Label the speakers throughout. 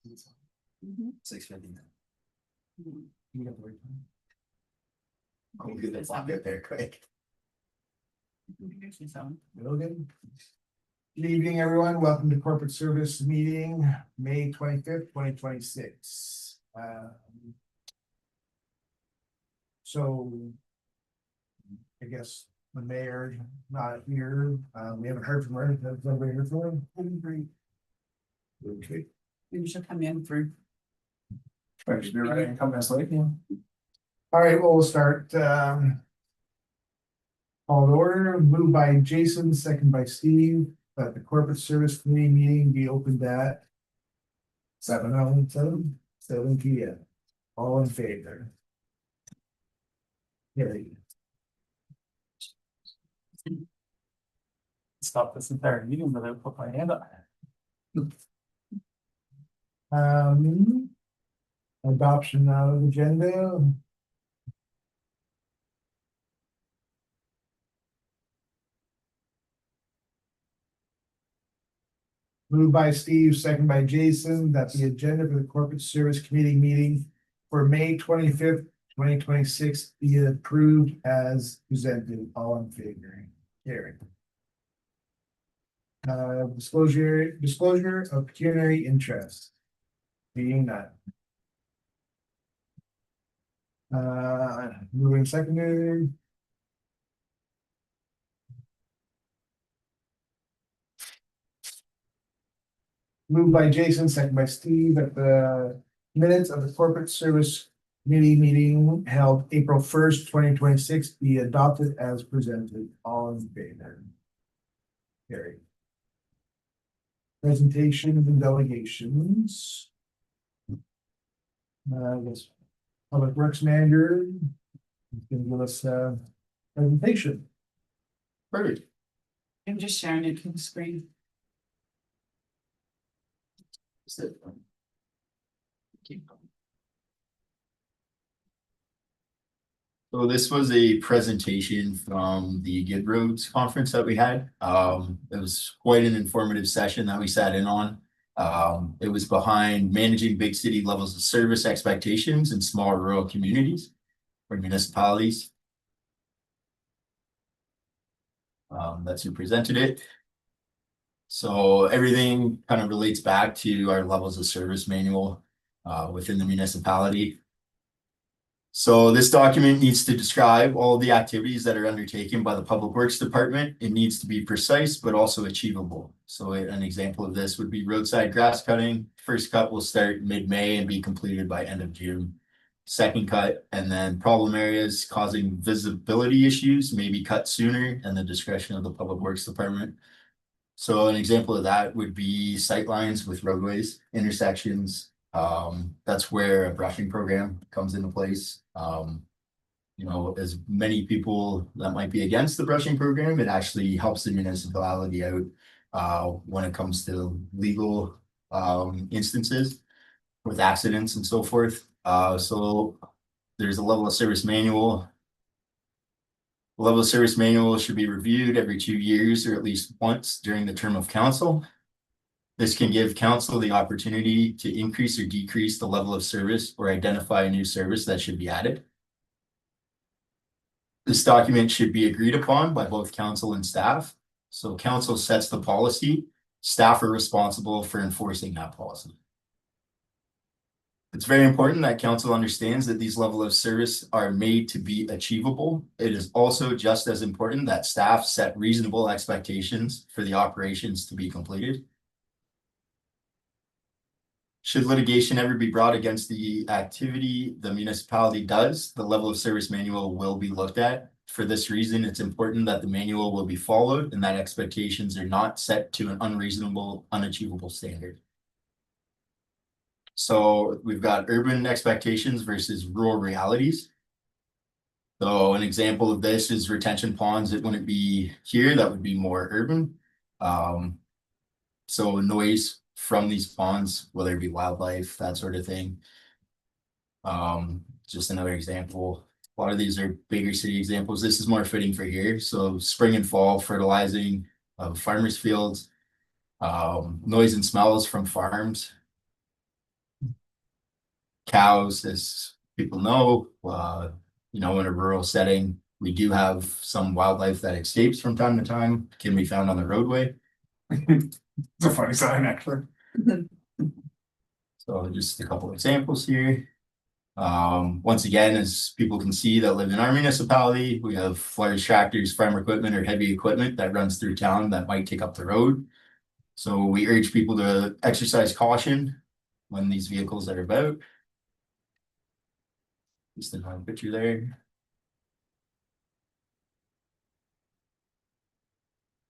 Speaker 1: 6:59. You got the right time. I'll get the clock out there quick. Logan. Good evening, everyone. Welcome to corporate service meeting, May 25th, 2026. So I guess the mayor not here. We haven't heard from her. Has anybody heard from her? Okay.
Speaker 2: Maybe she'll come in through.
Speaker 1: Should be ready and come this late. Yeah. All right, well, we'll start. Call to order, moved by Jason, second by Steve, that the corporate service committee meeting be opened at 7:07 p.m. All in favor? Carried.
Speaker 3: Stop this entire meeting without put my hand up.
Speaker 1: Adoption of agenda. Moved by Steve, second by Jason, that the agenda for the corporate service committee meeting for May 25th, 2026 be approved as presented. All in favor? Carried. Disclosure of pecuniary interest. Being none. Moving secondary. Moved by Jason, second by Steve, that the minutes of the corporate service committee meeting held April 1st, 2026 be adopted as presented. All in favor? Carried. Presentations and delegations. This Public Works Manager can give us a presentation. Perfect.
Speaker 2: I'm just sharing it from the screen.
Speaker 4: So this was a presentation from the Good Roads conference that we had. It was quite an informative session that we sat in on. It was behind managing big city levels of service expectations in small rural communities or municipalities. That's who presented it. So everything kind of relates back to our levels of service manual within the municipality. So this document needs to describe all of the activities that are undertaken by the Public Works Department. It needs to be precise, but also achievable. So an example of this would be roadside grass cutting. First cut will start mid-May and be completed by end of June. Second cut, and then problem areas causing visibility issues may be cut sooner and the discretion of the Public Works Department. So an example of that would be sight lines with roadways, intersections. That's where a brushing program comes into place. You know, as many people that might be against the brushing program, it actually helps the municipality out when it comes to legal instances with accidents and so forth. So there's a level of service manual. The level of service manual should be reviewed every 2 years or at least once during the term of council. This can give council the opportunity to increase or decrease the level of service or identify a new service that should be added. This document should be agreed upon by both council and staff. So council sets the policy, staff are responsible for enforcing that policy. It's very important that council understands that these levels of service are made to be achievable. It is also just as important that staff set reasonable expectations for the operations to be completed. Should litigation ever be brought against the activity the municipality does, the level of service manual will be looked at. For this reason, it's important that the manual will be followed and that expectations are not set to an unreasonable, unachievable standard. So we've got urban expectations versus rural realities. So an example of this is retention ponds. It wouldn't be here, that would be more urban. So noise from these ponds, whether it be wildlife, that sort of thing. Just another example. A lot of these are bigger city examples. This is more fitting for here. So spring and fall fertilizing of farmers' fields, noise and smells from farms. Cows, as people know, in a rural setting, we do have some wildlife that escapes from time to time, can be found on the roadway.
Speaker 3: It's a funny sign, actually.
Speaker 4: So just a couple examples here. Once again, as people can see that live in our municipality, we have large tractors, farm equipment, or heavy equipment that runs through town that might take up the road. So we urge people to exercise caution when these vehicles are about. Just another picture there.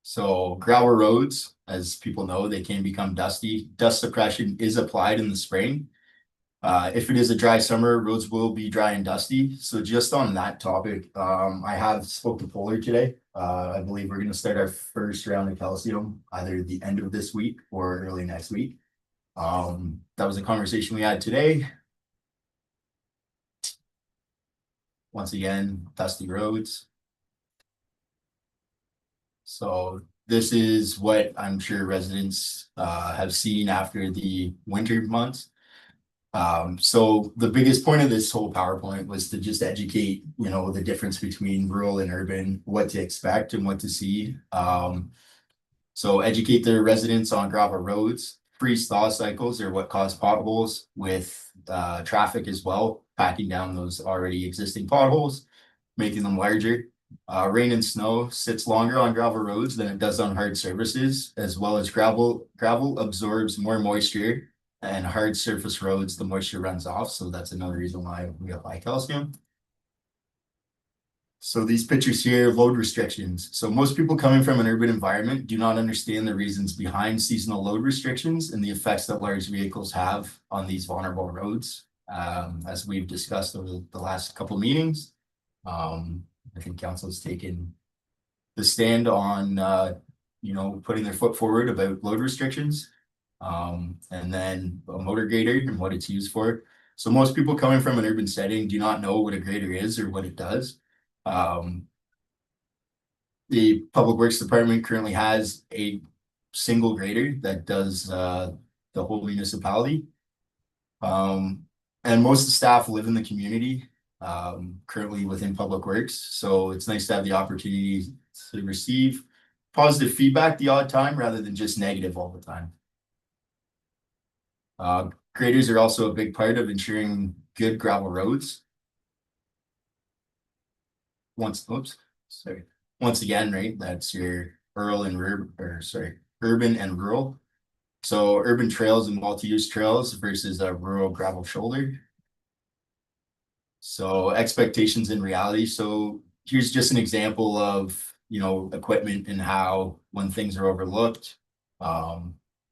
Speaker 4: So gravel roads, as people know, they can become dusty. Dust suppression is applied in the spring. If it is a dry summer, roads will be dry and dusty. So just on that topic, I have spoke to Polar today. I believe we're gonna start our first round of calcium either the end of this week or early next week. That was a conversation we had today. Once again, dusty roads. So this is what I'm sure residents have seen after the winter months. So the biggest point of this whole PowerPoint was to just educate, the difference between rural and urban, what to expect and what to see. So educate the residents on gravel roads. Freeze thaw cycles are what cause potholes with traffic as well, packing down those already existing potholes, making them larger. Rain and snow sits longer on gravel roads than it does on hard surfaces, as well as gravel absorbs more moisture, and hard surface roads, the moisture runs off. So that's another reason why we apply calcium. So these pictures here, load restrictions. So most people coming from an urban environment do not understand the reasons behind seasonal load restrictions and the effects that large vehicles have on these vulnerable roads. As we've discussed over the last couple of meetings, I think council has taken the stand on, putting their foot forward about load restrictions. And then a motor grader and what it's used for. So most people coming from an urban setting do not know what a grader is or what it does. The Public Works Department currently has a single grader that does the whole municipality. And most of the staff live in the community, currently within Public Works. So it's nice to have the opportunity to receive positive feedback the odd time rather than just negative all the time. Graders are also a big part of ensuring good gravel roads. Once again, right, that's your urban and rural. So urban trails and multi-use trails versus a rural gravel shoulder. So expectations and reality. So here's just an example of, equipment and how when things are overlooked,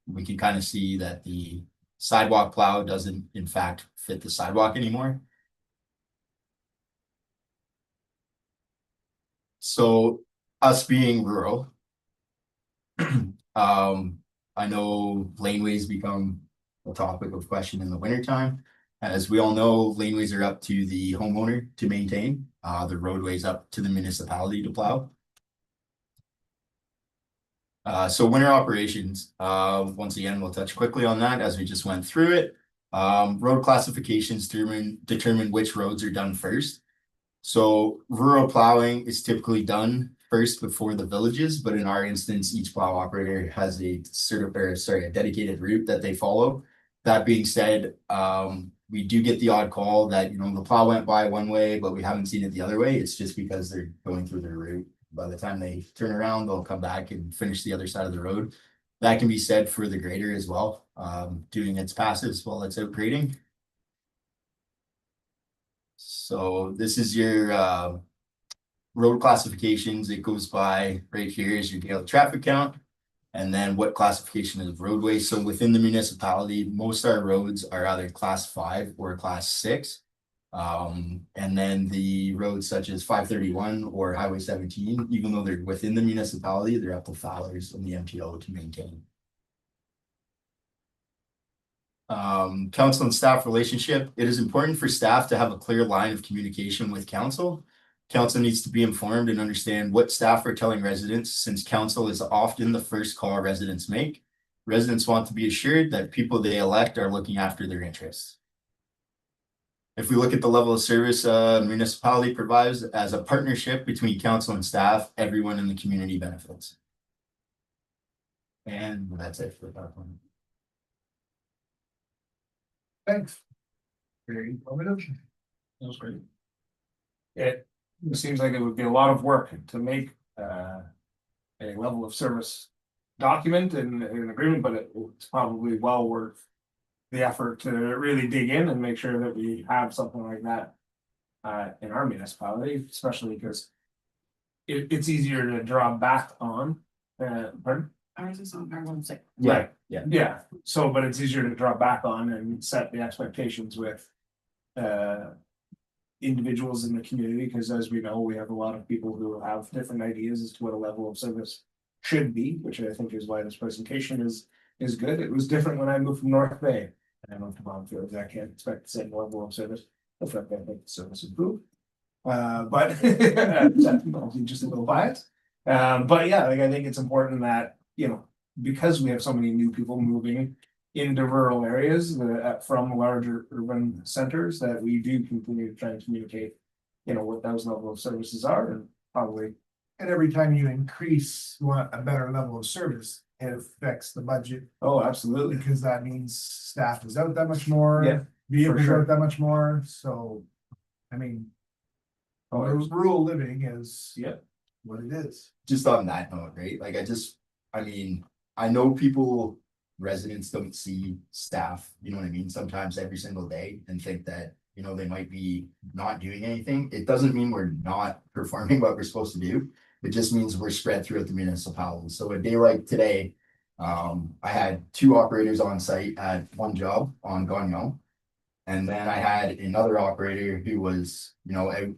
Speaker 4: we can kind of see that the sidewalk plow doesn't in fact fit the sidewalk anymore. So us being rural, I know laneways become a topic of question in the wintertime. As we all know, laneways are up to the homeowner to maintain, the roadways up to the municipality to plow. So winter operations, once again, we'll touch quickly on that as we just went through it. Road classifications determine which roads are done first. So rural plowing is typically done first before the villages, but in our instance, each plow operator has a dedicated route that they follow. That being said, we do get the odd call that, the plow went by one way, but we haven't seen it the other way. It's just because they're going through their route. By the time they turn around, they'll come back and finish the other side of the road. That can be said for the grader as well, doing its passes while it's out grading. So this is your road classifications. It goes by right here is your daily traffic count, and then what classification is roadway. So within the municipality, most of our roads are either class 5 or class 6. And then the roads such as 531 or Highway 17, even though they're within the municipality, they're up to Fowlers and the MTO to maintain. Council and staff relationship. It is important for staff to have a clear line of communication with council. Council needs to be informed and understand what staff are telling residents, since council is often the first call residents make. Residents want to be assured that people they elect are looking after their interests. if we look at the level of service municipality provides as a partnership between council and staff, everyone in the community benefits. And that's it for that one.
Speaker 1: Thanks. Very informative.
Speaker 3: That was great. It seems like it would be a lot of work to make a level of service document and an agreement, but it's probably well worth the effort to really dig in and make sure that we have something like that in our municipality, especially because it's easier to draw back on. Pardon?
Speaker 2: Ours is on our website.
Speaker 3: Right.
Speaker 4: Yeah.
Speaker 3: Yeah, so, but it's easier to draw back on and set the expectations with individuals in the community, because as we know, we have a lot of people who have different ideas as to what a level of service should be, which I think is why this presentation is good. It was different when I moved from North Bay. And I moved to Bonfield. I can't expect the same level of service. In fact, I think the service improved. But I'll be just a little biased. But yeah, like I think it's important that, you know, because we have so many new people moving into rural areas from larger urban centers, that we do continue to try and communicate, you know, what those level of services are, and probably.
Speaker 1: And every time you increase, you want a better level of service, it affects the budget,
Speaker 3: Oh, absolutely.
Speaker 1: because that means staff is out that much more.
Speaker 3: Yeah,
Speaker 1: Vehicles
Speaker 3: sure.
Speaker 1: are out that much more, so, I mean.
Speaker 3: Oh,
Speaker 1: Rural living is.
Speaker 3: Yeah.
Speaker 1: What it is.
Speaker 4: Just on that note, right? Like I mean, I know residents don't see staff, you know what I mean, sometimes every single day, and think that, you know, they might be not doing anything. It doesn't mean we're not performing what we're supposed to do. It just means we're spread throughout the municipality. So a day like today, I had 2 operators on site at one job on Gagnon. And then I had another operator who was, you know, out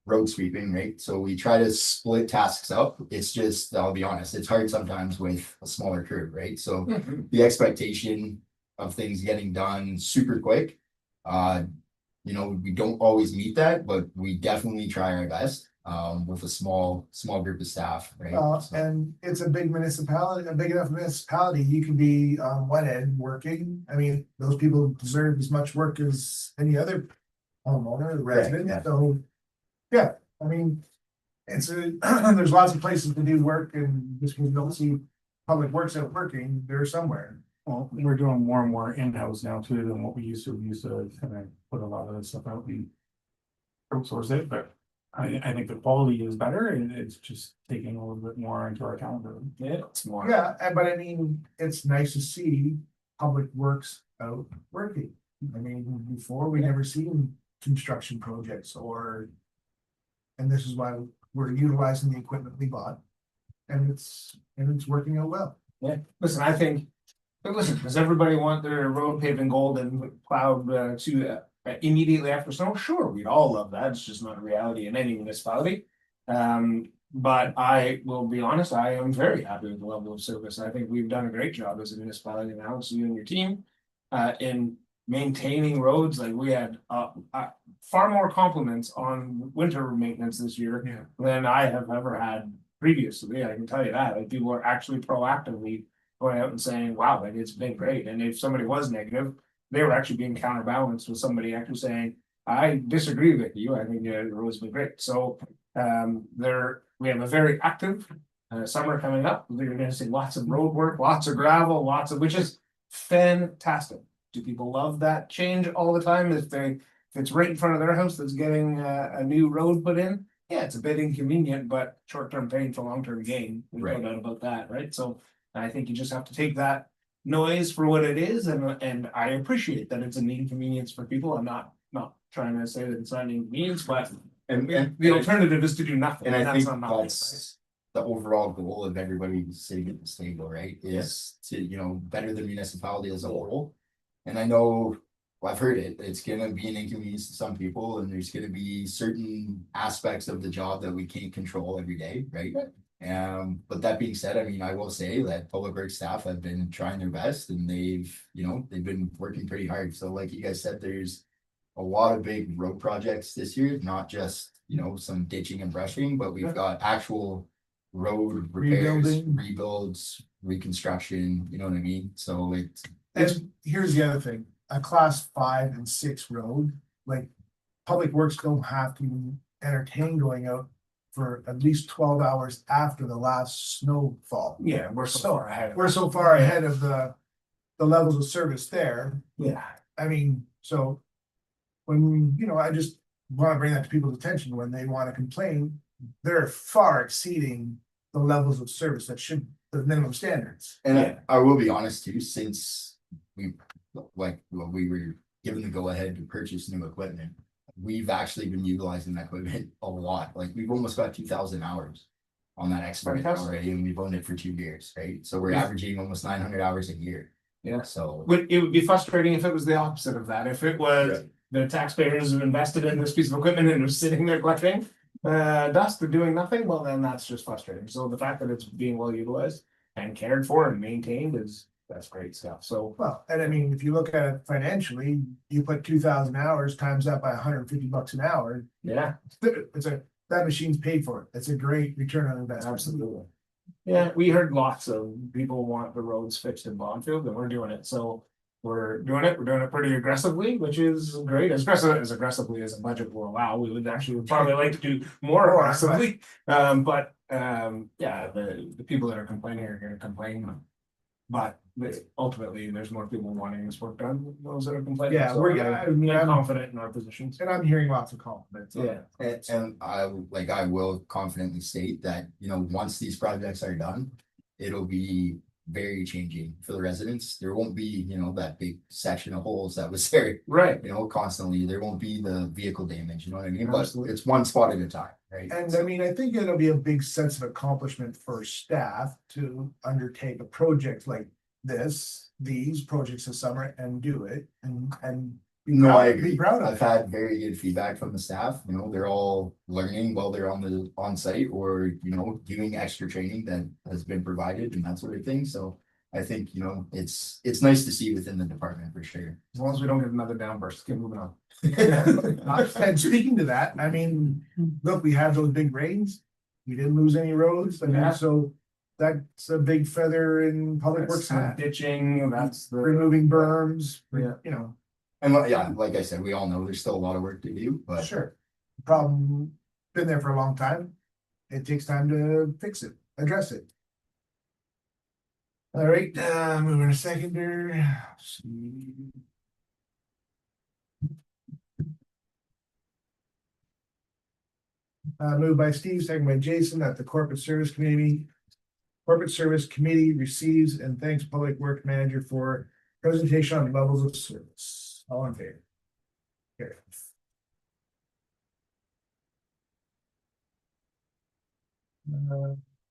Speaker 4: road sweeping, right? So we try to split tasks up. It's just, I'll be honest, it's hard sometimes with a smaller crew, right? So the expectation of things getting done super quick, you know, we don't always meet that, but we definitely try our best with a small group of staff, right? So-
Speaker 1: And it's a big municipality, a big enough municipality, you can be on one end working, I mean, those people deserve as much work as any other homeowner, resident,
Speaker 4: yeah.
Speaker 1: so. Yeah, I mean, it's there's lots of places to do work, and just because you don't see public works out working, they're somewhere.
Speaker 5: Well, we're doing more and more in-house now too than what we used to. We used to kind of put a lot of this stuff out and outsource it, but I think the quality is better, and it's just taking a little bit more into our calendar.
Speaker 3: Yeah, it's more.
Speaker 1: Yeah, but I mean, it's nice to see public works out working. I mean, before we never seen construction projects or. And this is why we're utilizing the equipment we bought. And it's working out well.
Speaker 3: Yeah, listen, I think, but listen, does everybody want their road paved in gold and plowed immediately after snow? Sure, we'd all love that. It's just not a reality in any municipality. But I will be honest, I am very happy with the level of service. I think we've done a great job as a municipality now, so you and your team, in maintaining roads. Like we had far more compliments on winter maintenance this year than I have ever had previously. I can tell you that. Like people are actually proactively going out and saying, wow, like it's been great. And if somebody was negative, they were actually being counterbalanced with somebody actually saying, I disagree with you. I think the road's been great. So we have a very active summer coming up. We're going to see lots of road work, lots of gravel, which is fantastic. Do people love that change all the time? If it's right in front of their house that's getting a new road put in, yeah, it's a bit inconvenient, but short-term pain for long-term gain. There's
Speaker 4: Right.
Speaker 3: no doubt about that, right? So I think you just have to take that noise for what it is, and I appreciate that it's an inconvenience for people. I'm not trying to say that it's not an inconvenience, but
Speaker 4: And
Speaker 3: the alternative is to do nothing.
Speaker 4: And I
Speaker 3: that's
Speaker 4: think
Speaker 3: not nothing,
Speaker 4: that's the overall goal of everybody sitting at this table, right? Is to, you know, better the municipality as a whole. And I know, well, I've heard it, it's gonna be an inconvenience to some people, and there's gonna be certain aspects of the job that we can't control every day, right? But that being said, I mean, I will say that public works staff have been trying their best, and they've been working pretty hard. So like you guys said, there's a lot of big road projects this year, not just, you know, some ditching and brushing, but we've got actual road repairs,
Speaker 1: Rebuilding.
Speaker 4: rebuilds, reconstruction, you know what I mean? So
Speaker 1: And here's the other thing, a class 5 and 6 road, like Public Works don't have to entertain going out for at least 12 hours after the last snowfall.
Speaker 3: Yeah, we're so far ahead.
Speaker 1: We're so far ahead of the levels of service there.
Speaker 3: Yeah,
Speaker 1: I mean, so when, I just want to bring that to people's attention when they want to complain, they're far exceeding the levels of service that should, the minimum standards.
Speaker 4: And
Speaker 3: Yeah.
Speaker 4: I will be honest too, since we, we were given the go ahead to purchase new equipment. We've actually been utilizing that equipment a lot, like we've almost got 2,000 hours. On that excavator
Speaker 3: Fantastic.
Speaker 4: already, and we've owned it for 2 years, right? So we're
Speaker 3: Yeah.
Speaker 4: averaging almost 900 hours a year,
Speaker 3: yeah.
Speaker 4: so.
Speaker 3: It would be frustrating if it was the opposite of that. If it was
Speaker 4: Right.
Speaker 3: the taxpayers have invested in this piece of equipment and it was sitting there collecting dust or doing nothing, well, then that's just frustrating. So the fact that it's being well utilized and cared for and maintained that's great stuff. So
Speaker 1: Well, and I mean, if you look at it financially, you put 2,000 hours times that by $150 an hour,
Speaker 3: yeah,
Speaker 1: that machine's paid for it. It's a great return on investment.
Speaker 3: absolutely. Yeah, we heard lots of people want the roads fixed in Bondfield and we're doing it. So we're doing it pretty aggressively, which is great. As aggressively as the budget will allow. We would actually probably like to do more aggressively. Yeah, the people that are complaining are gonna complain. But ultimately, there's more people wanting this work done than those that are complaining.
Speaker 1: Yeah,
Speaker 3: So I'm
Speaker 1: I'm
Speaker 3: confident in our positions.
Speaker 1: and I'm hearing lots of compliments.
Speaker 3: Yeah,
Speaker 4: And I will confidently state that, once these projects are done, it'll be very changing for the residents. There won't be, that big section of holes that was there,
Speaker 3: right.
Speaker 4: constantly. There won't be the vehicle damage, you know what I mean? But
Speaker 3: Absolutely.
Speaker 4: it's one spot at a time, right?
Speaker 1: And I mean, I think it'll be a big sense of accomplishment for staff to undertake a project like these projects this summer and do it and. be
Speaker 4: No,
Speaker 1: proud-
Speaker 4: I
Speaker 1: Be
Speaker 4: agree.
Speaker 1: proud of
Speaker 4: I've
Speaker 1: it.
Speaker 4: had very good feedback from the staff, they're all learning while they're on site or, doing extra training that has been provided and that sort of thing. So I think, it's nice to see within the department for sure.
Speaker 3: As long as we don't get another downburst, keep moving on.
Speaker 1: And speaking to that, I mean, look, we had those big rains. We didn't lose any roads. I mean,
Speaker 3: Yeah.
Speaker 1: so that's a big feather in public works
Speaker 3: That's
Speaker 1: hat.
Speaker 3: ditching, that's the.
Speaker 1: Removing berms,
Speaker 3: Yeah.
Speaker 4: And yeah, like I said, we all know there's still a lot of work to do, but
Speaker 1: Sure. Problem, been there for a long time. It takes time to fix it, address it. All right, moving to seconder. Moved by Steve, second by Jason, that the Corporate Service Committee receives and thanks Public Works Manager for presentation on levels of service. All in favor? Carry.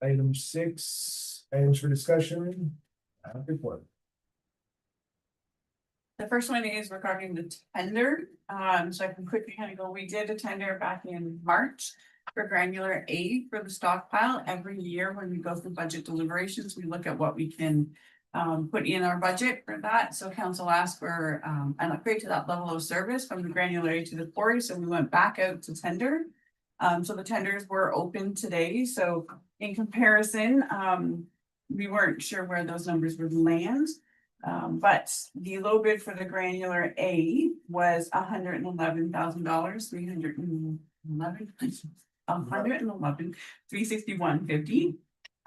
Speaker 1: Item 6, items for discussion. Report.
Speaker 2: The first one is regarding the tender. So I can quickly kind of go, we did a tender back in March for granular A for the stockpile. Every year when we go through budget deliberations, we look at what we can put in our budget for that. So council asked for an upgrade to that level of service from the granular A to the quarry. So we went back out to tender. So the tenders were open today. So in comparison, we weren't sure where those numbers would land. But the low bid for the granular A was $111,000, 361.50.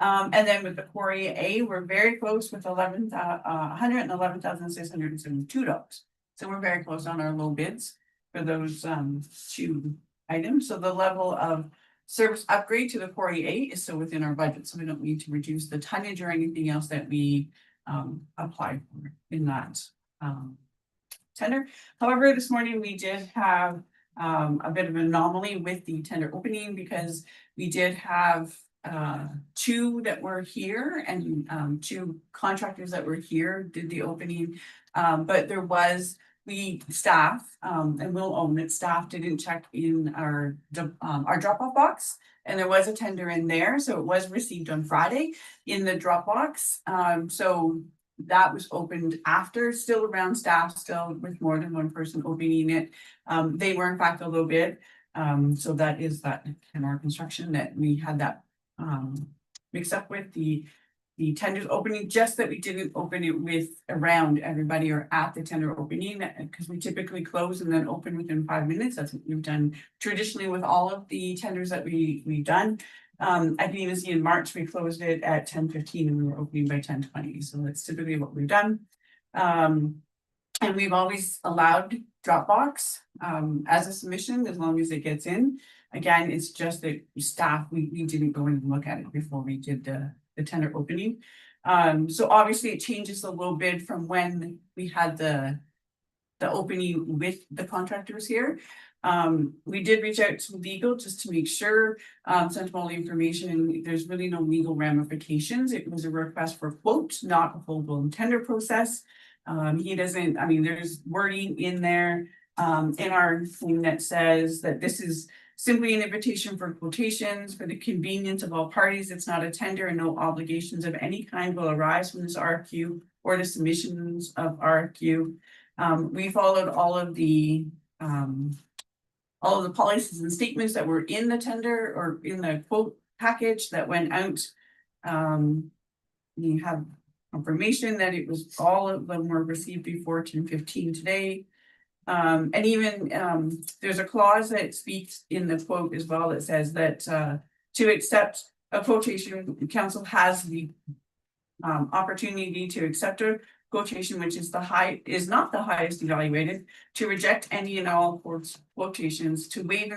Speaker 2: And then with the quarry A, we're very close with $111,672. So we're very close on our low bids for those two items. So the level of service upgrade to the quarry A is still within our budget, so we don't need to reduce the tonnage or anything else that we applied for in that tender. However, this morning we did have a bit of an anomaly with the tender opening because we did have two that were here and two contractors that were here did the opening. But there was staff and we'll own it, staff didn't check in our drop-off box. And there was a tender in there, so it was received on Friday in the Dropbox. So that was opened after, still around staff, still with more than one person opening it. They were in fact a low bid. So that is that in our construction that we had that mixed up with the the tenders opening, just that we didn't open it with around everybody or at the tender opening, because we typically close and then open within 5 minutes. That's what we've done traditionally with all of the tenders that we've done. I can even see in March, we closed it at 10:15 and we were opening by 10:20. So that's typically what we've done. And we've always allowed Dropbox as a submission as long as it gets in. Again, it's just that staff, we didn't go in and look at it before we did the tender opening. So obviously it changes the low bid from when we had the opening with the contractors here. We did reach out to legal just to make sure, sent them all the information, and there's really no legal ramifications. It was a request for quote, not a full-blown tender process. He doesn't, I mean, there's wording in there, in our thing that says that this is simply an invitation for quotations for the convenience of all parties. It's not a tender, and no obligations of any kind will arise from this RFQ or the submissions of RFQ. We followed all of the policies and statements that were in the tender or in the quote package that went out. We have confirmation that it was, all of them were received before 10:15 today. And even there's a clause that speaks in the quote as well that says that to accept a quotation, the council has the opportunity to accept a quotation which is not the highest evaluated, to reject any and all quotations, to waive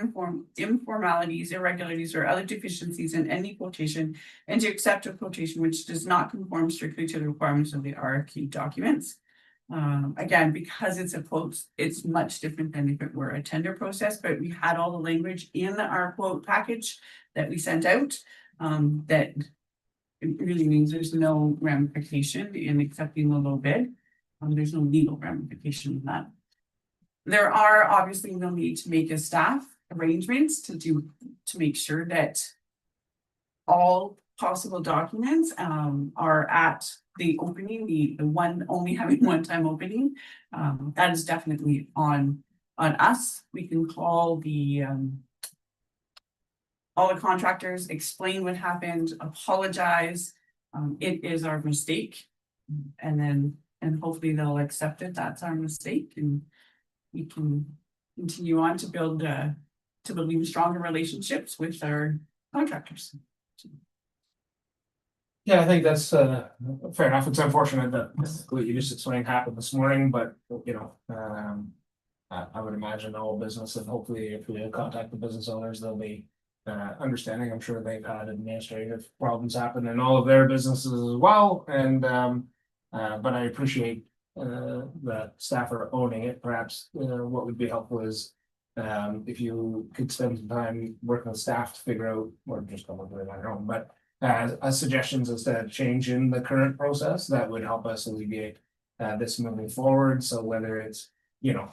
Speaker 2: informalities, irregularities, or other deficiencies in any quotation, and to accept a quotation which does not conform strictly to the requirements of the RFQ documents. Again, because it's a quote, it's much different than if it were a tender process, but we had all the language in our quote package that we sent out, that it really means there's no ramification in accepting the low bid. There's no legal ramification in that. There are obviously no need to make a staff arrangements to make sure that all possible documents are at the opening, the one only having one-time opening. That is definitely on us. We can call all the contractors, explain what happened, apologize. It is our mistake. And hopefully they'll accept it. That's our mistake. And we can continue on to build even stronger relationships with our contractors.
Speaker 3: Yeah, I think that's fair enough. It's unfortunate that what you just explained happened this morning, but you know, I would imagine all business, and hopefully if we contact the business owners, they'll be understanding. I'm sure they've had administrative problems happen in all of their businesses as well, and but I appreciate that staff are owning it. Perhaps what would be helpful is if you could spend some time working with staff to figure out, or just come up with it on your own, but suggestions instead of changing the current process that would help us alleviate this moving forward. So whether it's, you know,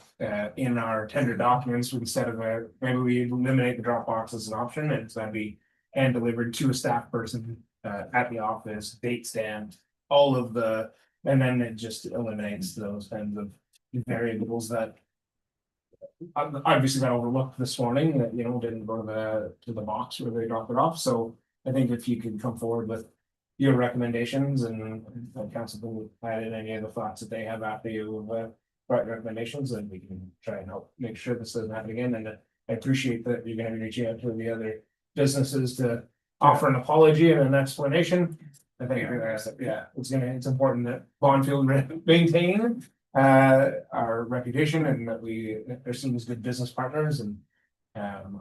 Speaker 3: in our tender documents, instead of maybe we eliminate the Dropbox as an option, and it's going to be hand delivered to a staff person at the office, date stamped, all of the, and then it just eliminates those kinds of variables that obviously got overlooked this morning, that, you know, didn't go to the box where they dropped it off. So I think if you could come forward with your recommendations, and council can add in any of the thoughts that they have after you write recommendations, then we can try and help make sure this doesn't happen again. And I appreciate that you're going to be reaching out to the other businesses to offer an apology and an explanation. I think it's important that Bondfield maintain our reputation, and that we are seen as good business partners. And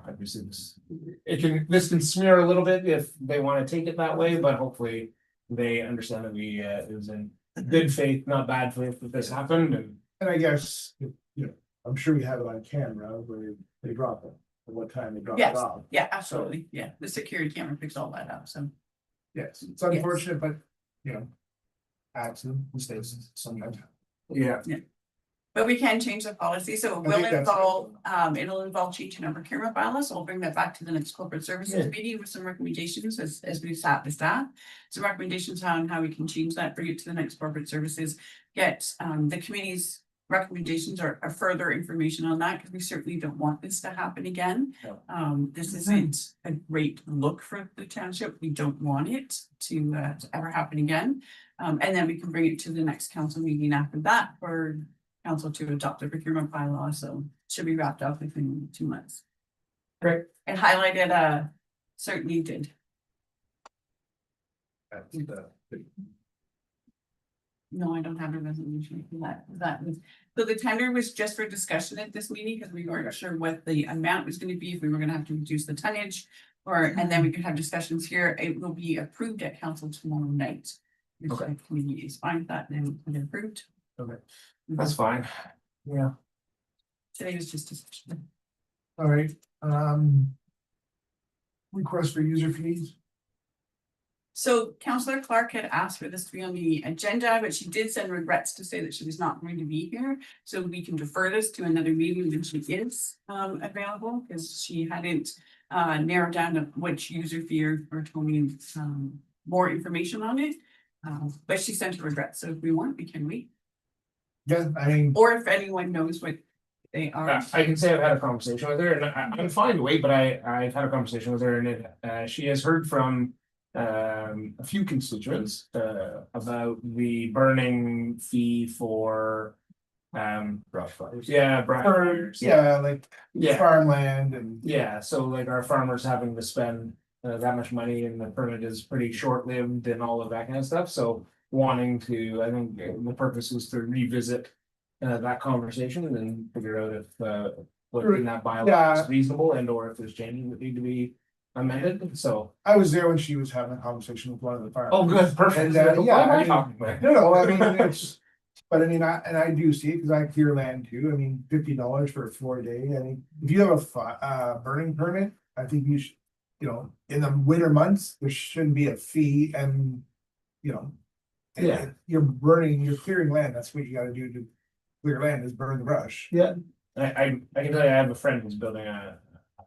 Speaker 3: obviously this can smear a little bit if they want to take it that way, but hopefully they understand that it was in good faith, not bad faith, that this happened.
Speaker 1: And I guess, you know, I'm sure we have it on camera where they drop it, at what time they drop it
Speaker 2: Yes.
Speaker 1: off.
Speaker 2: Yeah, absolutely. Yeah, the security camera picks all that up. So
Speaker 1: Yes, it's unfortunate, but, you know, accident, mistakes sometimes.
Speaker 3: Yeah.
Speaker 2: but we can change the policy, so it will
Speaker 1: think that's-
Speaker 2: involve, it'll involve changing our procurement bylaws, so we'll bring that back to the next corporate services meeting with some recommendations as we sat with staff. Some recommendations on how we can change that, bring it to the next corporate services, get the committee's recommendations or further information on that, because we certainly don't want this to happen again.
Speaker 3: No.
Speaker 2: This isn't a great look for the township. We don't want it to ever happen again. And then we can bring it to the next council meeting after that for council to adopt the procurement bylaw, so should be wrapped up within 2 months.
Speaker 3: Great.
Speaker 2: And highlighted, certainly did. No, I don't have a resolution for that. That was, so the tender was just for discussion at this meeting, because we weren't sure what the amount was gonna be, if we were gonna have to reduce the tonnage. Or, and then we could have discussions here. It will be approved at council tomorrow night. If
Speaker 3: Okay.
Speaker 2: the committee is fine with that, then we can approved.
Speaker 3: Okay. That's fine. Yeah.
Speaker 2: Today was just discussion.
Speaker 1: All right, request for user fees.
Speaker 2: So Councillor Clark had asked for this to be on the agenda, but she did send regrets to say that she was not going to be here. So we can defer this to another meeting when she is available, because she hadn't narrowed down which user fee or told me more information on it. But she sent her regrets, so if we want, we can wait.
Speaker 1: Yeah, I mean,
Speaker 2: Or if anyone knows what they are.
Speaker 3: I can say I've had a conversation with her, and I'm fine to wait, but I've had a conversation with her, and she has heard from a few constituents about the burning fee for
Speaker 4: Brush fires.
Speaker 3: yeah, brush
Speaker 1: for,
Speaker 3: fires.
Speaker 1: yeah, like
Speaker 3: Yeah.
Speaker 1: farmland and.
Speaker 3: Yeah, so like our farmers having to spend that much money, and the permit is pretty short-lived and all of that kind of stuff, so wanting to, I think the purpose was to revisit that conversation and then figure out if what in that bylaw
Speaker 1: Yeah.
Speaker 3: is reasonable and or if there's changes that need to be amended, so.
Speaker 1: I was there when she was having a conversation with one of the farmers.
Speaker 3: Oh, good, perfect.
Speaker 1: And, yeah,
Speaker 3: What am
Speaker 1: I
Speaker 3: I
Speaker 1: mean-
Speaker 3: talking about?
Speaker 1: No, I mean, it's, but I mean, I do see it, because I clear land too, I mean, $50 for a 4-day, I mean, if you have a burning permit, I think you should. You know, in the winter months, there shouldn't be a fee and, you know.
Speaker 3: Yeah.
Speaker 1: You're clearing land, that's what you gotta do to clear land, is burn the brush.
Speaker 3: Yeah. I can tell you, I have a friend who's building a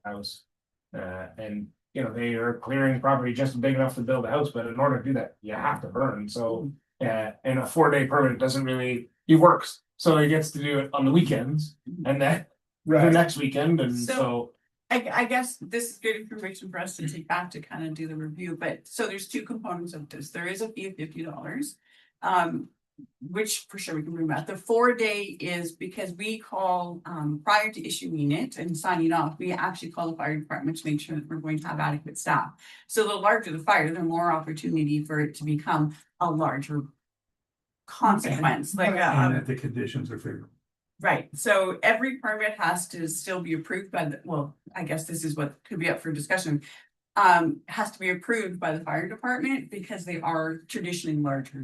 Speaker 3: house. And, you know, they are clearing property just big enough to build a house, but in order to do that, you have to burn, so. And a 4-day permit doesn't really, he works, so he gets to do it on the weekends and then the next weekend, and so.
Speaker 2: I guess this is good information for us to take back to kind of do the review, but so there's two components of this. There is a fee of $50. Which for sure we can bring back. The 4-day is because we call prior to issuing it and signing off, we actually call the fire department to make sure that we're going to have adequate staff. So the larger the fire, the more opportunity for it to become a larger consequence, like
Speaker 5: And that the conditions are favorable.
Speaker 2: right, so every permit has to still be approved by the, well, I guess this is what could be up for discussion. Has to be approved by the fire department because they are traditionally larger.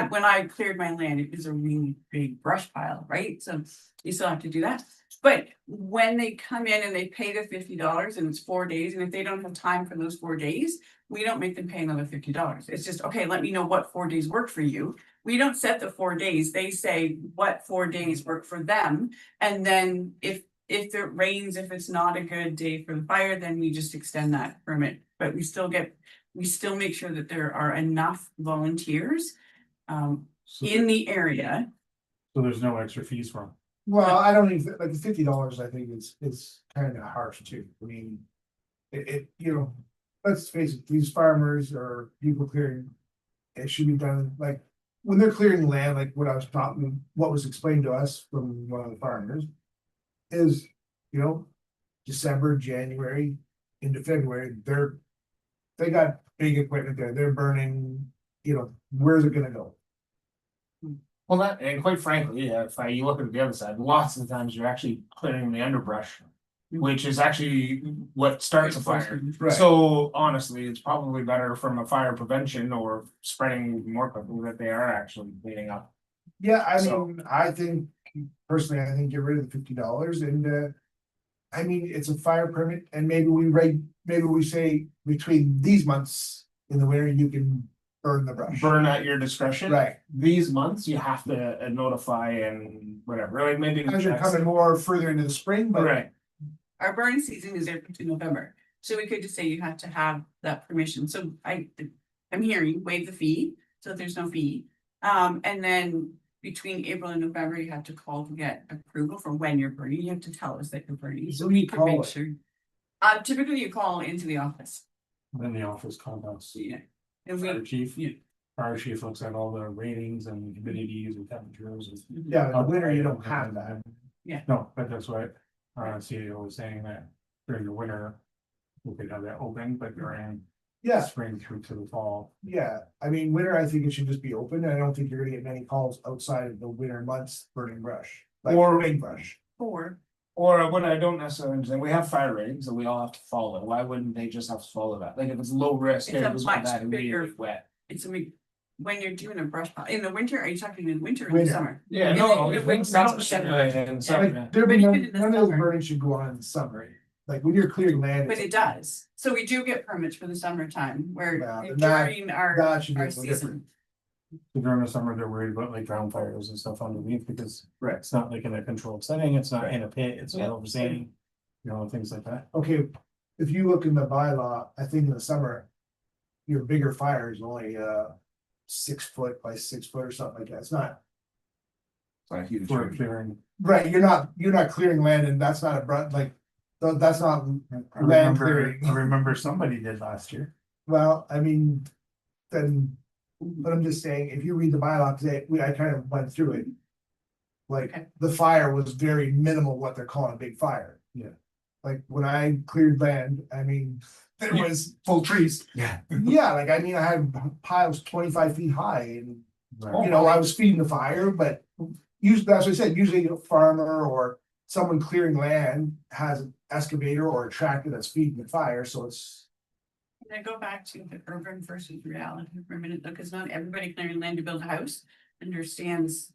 Speaker 2: When I cleared my land, it was a really big brush pile, right? So you still have to do that. But when they come in and they pay the $50 and it's 4 days, and if they don't have time for those 4 days, we don't make them pay another $50. It's just, okay, let me know what 4 days work for you. We don't set the 4 days. They say what 4 days work for them. And then if it rains, if it's not a good day for the fire, then we just extend that permit. But we still make sure that there are enough volunteers
Speaker 5: So
Speaker 2: in the area.
Speaker 5: so there's no extra fees for them.
Speaker 1: Well, I don't even, like $50, I think it's kind of harsh too, I mean. You know, let's face it, these farmers or people clearing. It should be done like, when they're clearing land, like what was explained to us from one of the farmers. Is, you know, December, January into February, they got big equipment there, they're burning, you know, where's it gonna go?
Speaker 3: Well, that, and quite frankly, if you look at the other side, lots of the times you're actually clearing the underbrush. Which is actually what starts a fire.
Speaker 1: Right.
Speaker 3: So honestly, it's probably better from a fire prevention or spreading more quickly that they are actually cleaning up.
Speaker 1: Yeah, I
Speaker 3: So-
Speaker 1: mean, I think personally, I think get rid of the $50 and. I mean, it's a fire permit and maybe we say between these months in the winter, you can burn the brush.
Speaker 3: Burn at your discretion.
Speaker 1: Right,
Speaker 3: These months you have to notify and whatever, like maybe.
Speaker 1: as you're coming more further into the spring, but.
Speaker 3: Right,
Speaker 2: Our burning season is April to November, so we could just say you have to have that permission, so I'm hearing waive the fee, so if there's no fee. And then between April and November, you have to call to get approval for when you're burning. You have to tell us that you're burning.
Speaker 1: So we
Speaker 2: To
Speaker 1: call
Speaker 2: make
Speaker 1: it.
Speaker 2: sure. Typically you call into the office.
Speaker 5: Then the office contacts
Speaker 2: Yeah. And
Speaker 5: fire
Speaker 2: we,
Speaker 5: chief.
Speaker 2: yeah.
Speaker 5: Fire chief looks at all the ratings and humidities and temperatures and.
Speaker 1: Yeah, in the winter, you don't have that.
Speaker 5: No, but that's what our CEO was saying, that during the winter. We could have that open, but during
Speaker 1: Yeah,
Speaker 5: spring through to the fall.
Speaker 1: yeah, I mean, winter, I think it should just be open, I don't think you're gonna get many calls outside of the winter months burning brush. Like
Speaker 3: Or-
Speaker 1: rain brush.
Speaker 2: Or
Speaker 3: Or what I don't necessarily understand, we have fire ratings that we all have to follow, why wouldn't they just have to follow that? Like if it's low risk,
Speaker 2: It's
Speaker 3: it
Speaker 2: a
Speaker 3: goes
Speaker 2: much
Speaker 3: with that
Speaker 2: bigger-
Speaker 3: immediately wet.
Speaker 2: it's when you're doing a brush pile, in the winter, are you talking in winter or in the
Speaker 1: Winter.
Speaker 2: summer?
Speaker 3: Yeah,
Speaker 2: And
Speaker 3: no,
Speaker 2: then
Speaker 3: no,
Speaker 2: it
Speaker 3: it
Speaker 2: wakes
Speaker 3: makes
Speaker 2: up
Speaker 3: sense.
Speaker 2: again.
Speaker 3: And so,
Speaker 1: Like, there
Speaker 2: But
Speaker 1: be
Speaker 2: even in the
Speaker 1: none of those
Speaker 2: summer.
Speaker 1: burning should go on in the summer, like when you're clearing land.
Speaker 2: But it does. So we do get permits for the summertime where
Speaker 1: Yeah, and that-
Speaker 2: during our
Speaker 1: That should be a
Speaker 2: our
Speaker 1: little different.
Speaker 2: season.
Speaker 5: During the summer, they're worried about like ground fires and stuff underneath, because
Speaker 1: Right.
Speaker 5: it's not like in a controlled setting, it's not in a pit, it's
Speaker 2: Yeah.
Speaker 5: not overseeing. You know, things like that.
Speaker 1: Okay, if you look in the bylaw, I think in the summer. Your bigger fire is only 6 foot by 6 foot or something like that, it's not.
Speaker 3: It's not a huge
Speaker 5: For
Speaker 3: area.
Speaker 5: clearing.
Speaker 1: Right, you're not clearing land and that's not a like, that's not,
Speaker 5: I
Speaker 1: Land
Speaker 5: remember,
Speaker 1: clearing.
Speaker 5: I remember somebody did last year.
Speaker 1: well, I mean. Then, but I'm just saying, if you read the bylaw today, I kind of went through it. Like,
Speaker 2: Okay.
Speaker 1: the fire was very minimal, what they're calling a big fire.
Speaker 5: Yeah.
Speaker 1: Like, when I cleared land, I mean, there
Speaker 3: Yeah.
Speaker 1: was full trees.
Speaker 3: Yeah.
Speaker 1: Yeah, like, I mean, I had piles 25 feet high and,
Speaker 5: Right.
Speaker 1: you know, I was feeding the fire, but. Usually, that's what I said, usually a farmer or someone clearing land has an excavator or a tractor that's feeding the fire, so it's.
Speaker 2: Can I go back to the urban versus reality for a minute, though, because not everybody clearing land to build a house understands.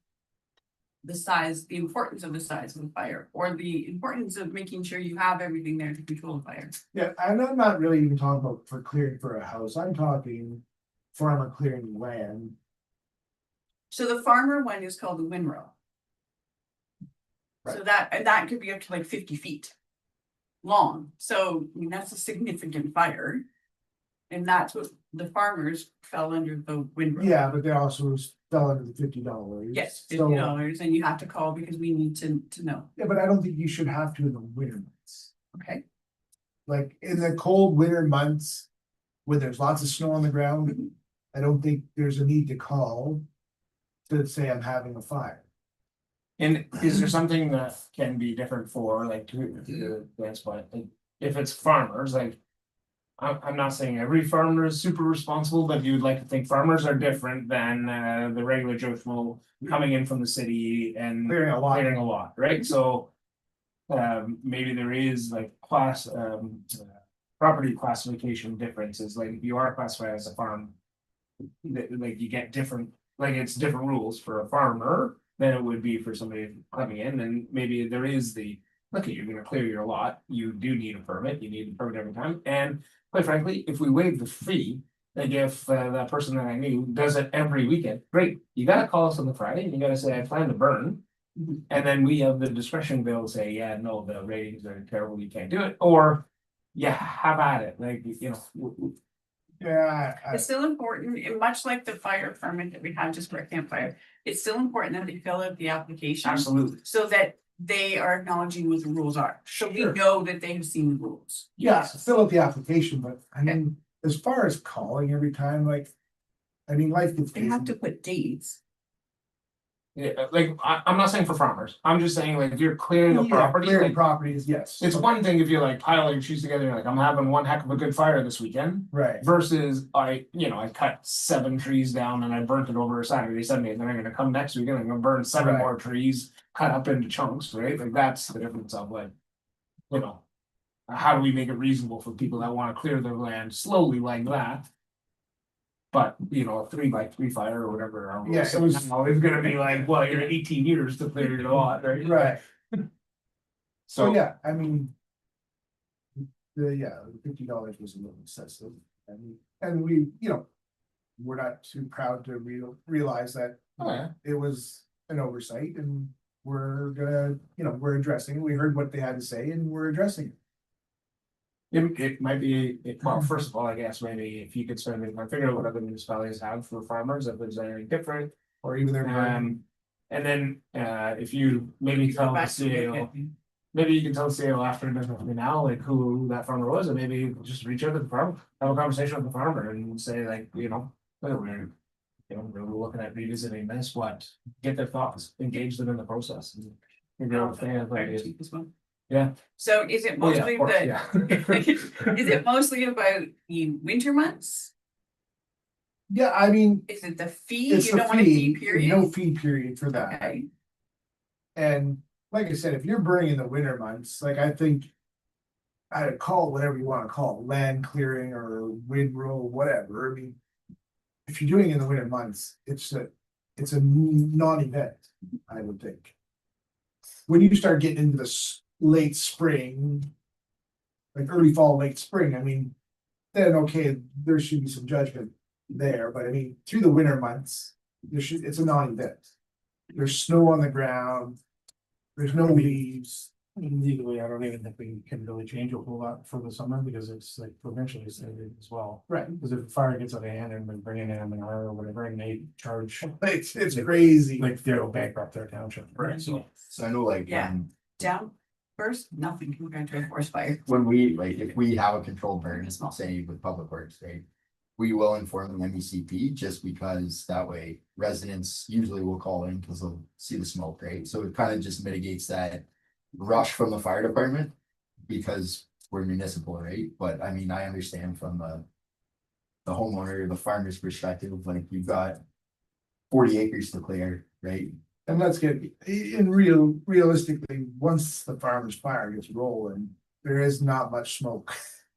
Speaker 2: The size, the importance of the size of the fire, or the importance of making sure you have everything there to control the fire.
Speaker 1: Yeah, and I'm not really even talking about for clearing for a house, I'm talking farmer clearing land.
Speaker 2: So the farmer one is called the windrow. So that could be up to like 50 feet. Long, so I mean, that's a significant fire. And that's what the farmers fell under the windrow.
Speaker 1: Yeah, but they also fell under the $50.
Speaker 2: Yes,
Speaker 1: So,
Speaker 2: $50, and you have to call because we need to know,
Speaker 1: yeah, but I don't think you should have to in the winter months.
Speaker 2: okay?
Speaker 1: Like in the cold winter months. When there's lots of snow on the ground, I don't think there's a need to call. To say I'm having a fire.
Speaker 3: And is there something that can be different for like to that's why like if it's farmers, like. I'm not saying every farmer is super responsible, but you'd like to think farmers are different than the regular Joe Schmo coming in from the city and
Speaker 1: Clearing a lot.
Speaker 3: clearing a lot, right? So. Maybe there is like property classification differences, like if you are classified as a farm. Like you get different, like it's different rules for a farmer than it would be for somebody coming in, and maybe there is the. Okay, you're gonna clear your lot, you do need a permit, you need a permit every time, and quite frankly, if we waive the fee. Like if that person that I knew does it every weekend, great, you gotta call us on the Friday and you gotta say, I plan to burn. And then we have the discretion to be able to say, yeah, no, the ratings are terrible, you can't do it, or. Yeah, have at it, like, you know.
Speaker 1: Yeah,
Speaker 2: It's still important, and much like the fire permit that we had just for a campfire, it's still important that they fill out the application.
Speaker 3: Absolutely.
Speaker 2: So that they are acknowledging what the rules are, so we
Speaker 1: Sure.
Speaker 2: know that they have seen the rules.
Speaker 1: yeah, fill out the application, but I mean, as far as calling every time, like. I mean, life gets
Speaker 2: They have
Speaker 1: busy.
Speaker 2: to put dates.
Speaker 3: Yeah, like, I'm not saying for farmers, I'm just saying like if you're clearing a
Speaker 1: Yeah,
Speaker 3: property,
Speaker 1: clearing
Speaker 3: like,
Speaker 1: properties, yes.
Speaker 3: it's one thing if you like pile your trees together, you're like, I'm having one heck of a good fire this weekend.
Speaker 1: Right,
Speaker 3: Versus I cut 7 trees down and I burnt it over a Saturday, Sunday, and then I'm gonna come next weekend, I'm gonna burn 7
Speaker 1: Right.
Speaker 3: more trees, cut up into chunks, right? Like that's the difference of like. You know. How do we make it reasonable for people that wanna clear their land slowly like that? But, you know, a 3x3 fire or whatever. our rules
Speaker 1: Yeah, it
Speaker 3: say
Speaker 1: was-
Speaker 3: now is gonna be like, well, you're 18 years to clear your lot, right?
Speaker 1: right, so
Speaker 3: So,
Speaker 1: yeah, I mean. The $50 was a little excessive, and we, you know. We're not too proud to realize that.
Speaker 3: Oh, yeah.
Speaker 1: It was an oversight and we're gonna, you know, we're addressing, it. We heard what they had to say and we're addressing it.
Speaker 3: it might be, well, first of all, I guess maybe if you could spend, I figure out what other municipalities have for farmers, if there's anything different.
Speaker 1: Or even their.
Speaker 3: Um, And then, if you maybe tell the
Speaker 2: Back to the-
Speaker 3: CAO, maybe you can tell the CAO after it doesn't have to be now, like who that farmer was, and maybe just reach out to the farmer, have a conversation with the farmer and say like, you know, "Hey, we're. You know, we're looking at revisiting this, what, get their thoughts, engage them in the process. And figure out if they have
Speaker 2: Very
Speaker 3: ideas.
Speaker 2: cheap as well.
Speaker 3: Yeah.
Speaker 2: So is it
Speaker 3: Oh, yeah,
Speaker 2: mostly
Speaker 3: of course,
Speaker 2: the,
Speaker 3: yeah.
Speaker 2: is it mostly about the winter months?
Speaker 1: Yeah, I mean,
Speaker 2: Is it the fee?
Speaker 1: it's
Speaker 2: You
Speaker 1: the
Speaker 2: don't want a fee
Speaker 1: fee,
Speaker 2: period?
Speaker 1: no fee period for that.
Speaker 2: Okay,
Speaker 1: And like I said, if you're burning in the winter months, like I think. I'd call it whatever you wanna call it, land clearing or windrow, whatever, I mean. If you're doing it in the winter months, it's a non-event, I would think. When you start getting into the late spring. Like early fall, late spring, I mean. Then, okay, there should be some judgment there, but I mean, through the winter months, it's a non-event. There's snow on the ground. There's no leaves.
Speaker 5: Legally, I don't even think we can really change a whole lot for the summer because it's like provincially stated as well.
Speaker 1: Right.
Speaker 5: Because if the fire gets out of hand and they're bringing in an hour or whatever, and they charge,
Speaker 1: It's crazy.
Speaker 5: like they'll bankrupt their township.
Speaker 1: Right.
Speaker 5: So.
Speaker 4: So I know like,
Speaker 2: Yeah. down first, nothing compared to a forest fire.
Speaker 4: when we, like, if we have a controlled burn, it's not saying with Public Works, right? We will inform the MECP just because that way residents usually will call in because they'll see the smoke, right? So it kind of just mitigates that rush from the fire department. Because we're municipal, right? But I mean, I understand from the homeowner, the farmer's perspective, like you've got 40 acres to clear, right?
Speaker 1: And let's get, realistically, once the farmer's fire gets rolling, there is not much smoke.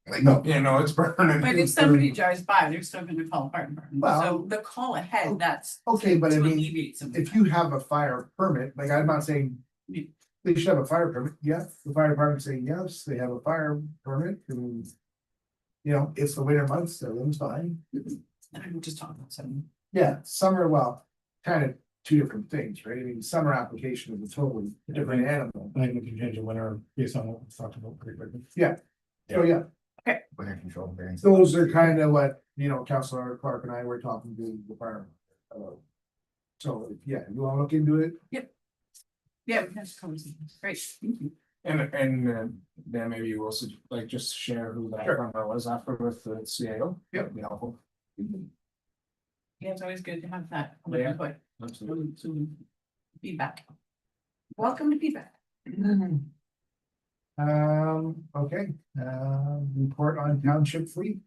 Speaker 4: Like, no,
Speaker 3: Yeah, no, it's burning.
Speaker 2: But if somebody drives by, they're still gonna call fire department.
Speaker 1: Well-
Speaker 2: So the call ahead, that's.
Speaker 1: Okay, but I
Speaker 2: to
Speaker 1: mean,
Speaker 2: alleviate some of
Speaker 1: if
Speaker 2: that.
Speaker 1: you have a fire permit, like I'm not saying. They should have a fire permit, yes, the fire department saying yes, they have a fire permit and. You know, it's the winter months, everything's fine.
Speaker 2: I'm just talking about some.
Speaker 1: Yeah, summer, well, kind of two different things, right? I mean, summer application is a totally different animal.
Speaker 5: I think we can change the winter based on what we talked about pretty quickly.
Speaker 1: So, yeah,
Speaker 4: winter control burns.
Speaker 1: those are kind of what, Councilor Clark and I were talking to the fire. So, yeah, you wanna look into it?
Speaker 2: Yeah, we have conversations. Great, thank you.
Speaker 3: And then maybe you also like just share who that
Speaker 1: Sure.
Speaker 3: farmer was after with the CAO.
Speaker 1: Yep.
Speaker 3: That'd be helpful.
Speaker 2: Yeah, it's always good to have that.
Speaker 3: Yeah.
Speaker 2: input,
Speaker 3: Absolutely.
Speaker 2: some feedback. Welcome to feedback.
Speaker 1: Okay, report on township fleet.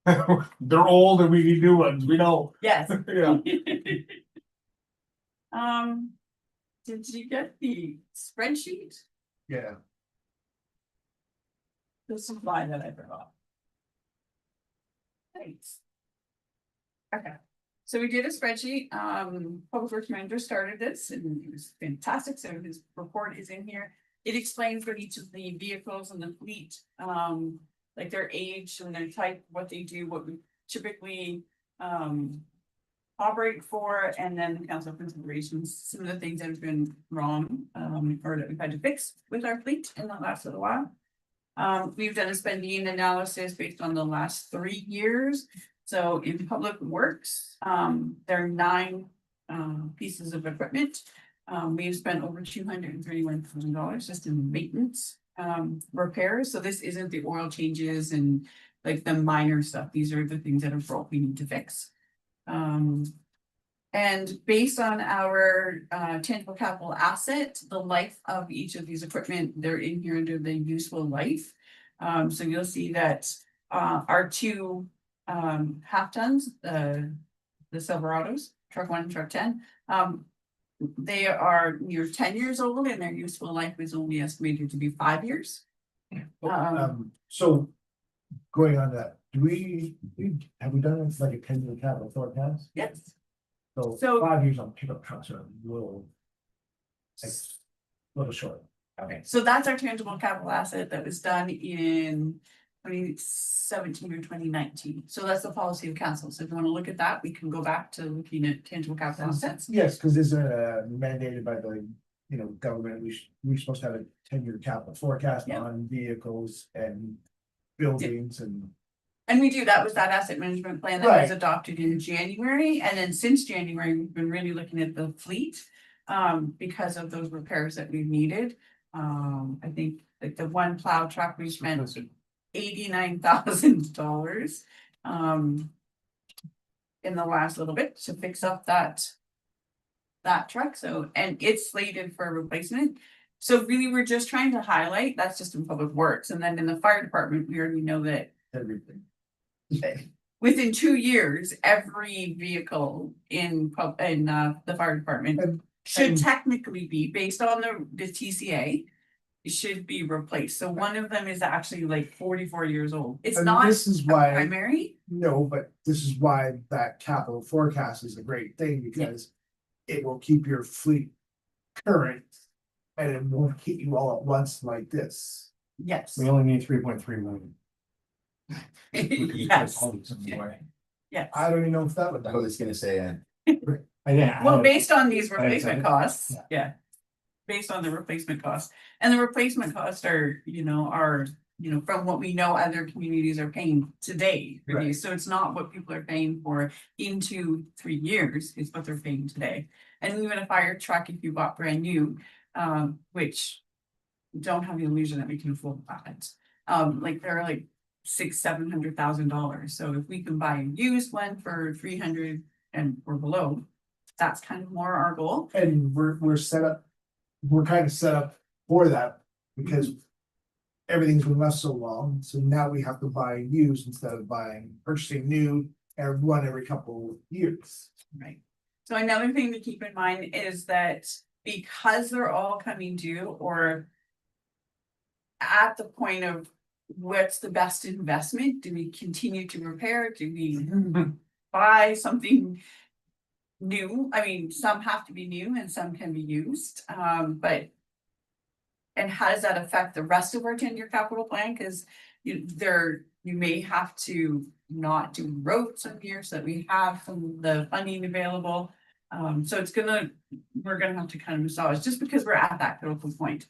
Speaker 3: They're old and we need new ones, we know.
Speaker 2: Yes.
Speaker 3: Yeah.
Speaker 2: Did you get the spreadsheet?
Speaker 1: Yeah.
Speaker 2: The supply that I brought. Thanks. Okay, so we did a spreadsheet, Public Works Manager started this and it was fantastic, so his report is in here. It explains what each of the vehicles in the fleet, like their age and their type, what they do, what we typically, operate for, and then the council considerations, some of the things that have been wrong, or that we've had to fix with our fleet in the last little while. We've done a spending analysis based on the last 3 years. So in Public Works, there are 9 pieces of equipment. We've spent over $231,000 just in maintenance, repairs. So this isn't the oil changes and like the minor stuff. These are the things that are broke, we need to fix. And based on our tangible capital asset, the life of each of these equipment, they're in here under the useful life. So you'll see that our 2 half tons, the Silverados, truck 1 and truck 10, they are near 10 years old and their useful life is only estimated to be 5 years.
Speaker 1: So going on that, have we done like a 10-year capital forecast?
Speaker 2: Yes.
Speaker 1: So 5 years on pickup trucks are a little short.
Speaker 2: Okay, so that's our tangible capital asset that was done in 2017 or 2019. So that's the policy of council. So if you want to look at that, we can go back to looking at tangible capital assets.
Speaker 1: Yes, because this is mandated by the, government, we're supposed to have a 10-year capital forecast
Speaker 2: Yeah.
Speaker 1: on vehicles and buildings and.
Speaker 2: And we do, that was that asset management plan that was
Speaker 1: Right.
Speaker 2: adopted in January, and then since January, we've been really looking at the fleet. Because of those repairs that we've needed. I think like the one plow truck, we spent $89,000. In the last little bit to fix up that. That truck, so, and it's slated for replacement. So really, we're just trying to highlight, that's just in public works, and then in the fire department, we already know that.
Speaker 1: Everything.
Speaker 2: Within 2 years, every vehicle in the fire department
Speaker 1: And-
Speaker 2: should
Speaker 1: and-
Speaker 2: technically be, based on the TCA. It should be replaced, so one of them is actually like 44 years old, it's
Speaker 1: And
Speaker 2: not
Speaker 1: this is
Speaker 2: a
Speaker 1: why,
Speaker 2: primary.
Speaker 1: no, but this is why that capital forecast is a great thing, because it will keep your fleet current. And it won't hit you all at once like this.
Speaker 2: Yes,
Speaker 5: We only need 3.3 million.
Speaker 2: yes, yes.
Speaker 1: I don't even know if that would.
Speaker 4: I was gonna say,
Speaker 2: Well, based on these
Speaker 5: I
Speaker 2: replacement
Speaker 5: understand.
Speaker 2: costs, yeah. Based on the replacement costs, and the replacement costs are, from what we know other communities are paying today for
Speaker 1: Right.
Speaker 2: these, so it's not what people are paying for in 2-3 years, it's what they're paying today. And even a fire truck, if you bought brand new, which don't have the illusion that we can afford that. Like they're like $600,000-700,000, so if we can buy a used one for 300 and or below, that's kind of more our goal.
Speaker 1: And we're set up, we're kind of set up for that, because. Everything's been left so long, so now we have to buy used instead of purchasing new every couple of years.
Speaker 2: Right. So another thing to keep in mind is that because they're all coming due or. At the point of what's the best investment, do we continue to repair, do we buy something? New, I mean, some have to be new and some can be used, but. And how does that affect the rest of our 10-year capital plan? Cause you may have to not do roads some years so that we have some of the funding available. So we're gonna have to kind of massage just because we're at that critical point.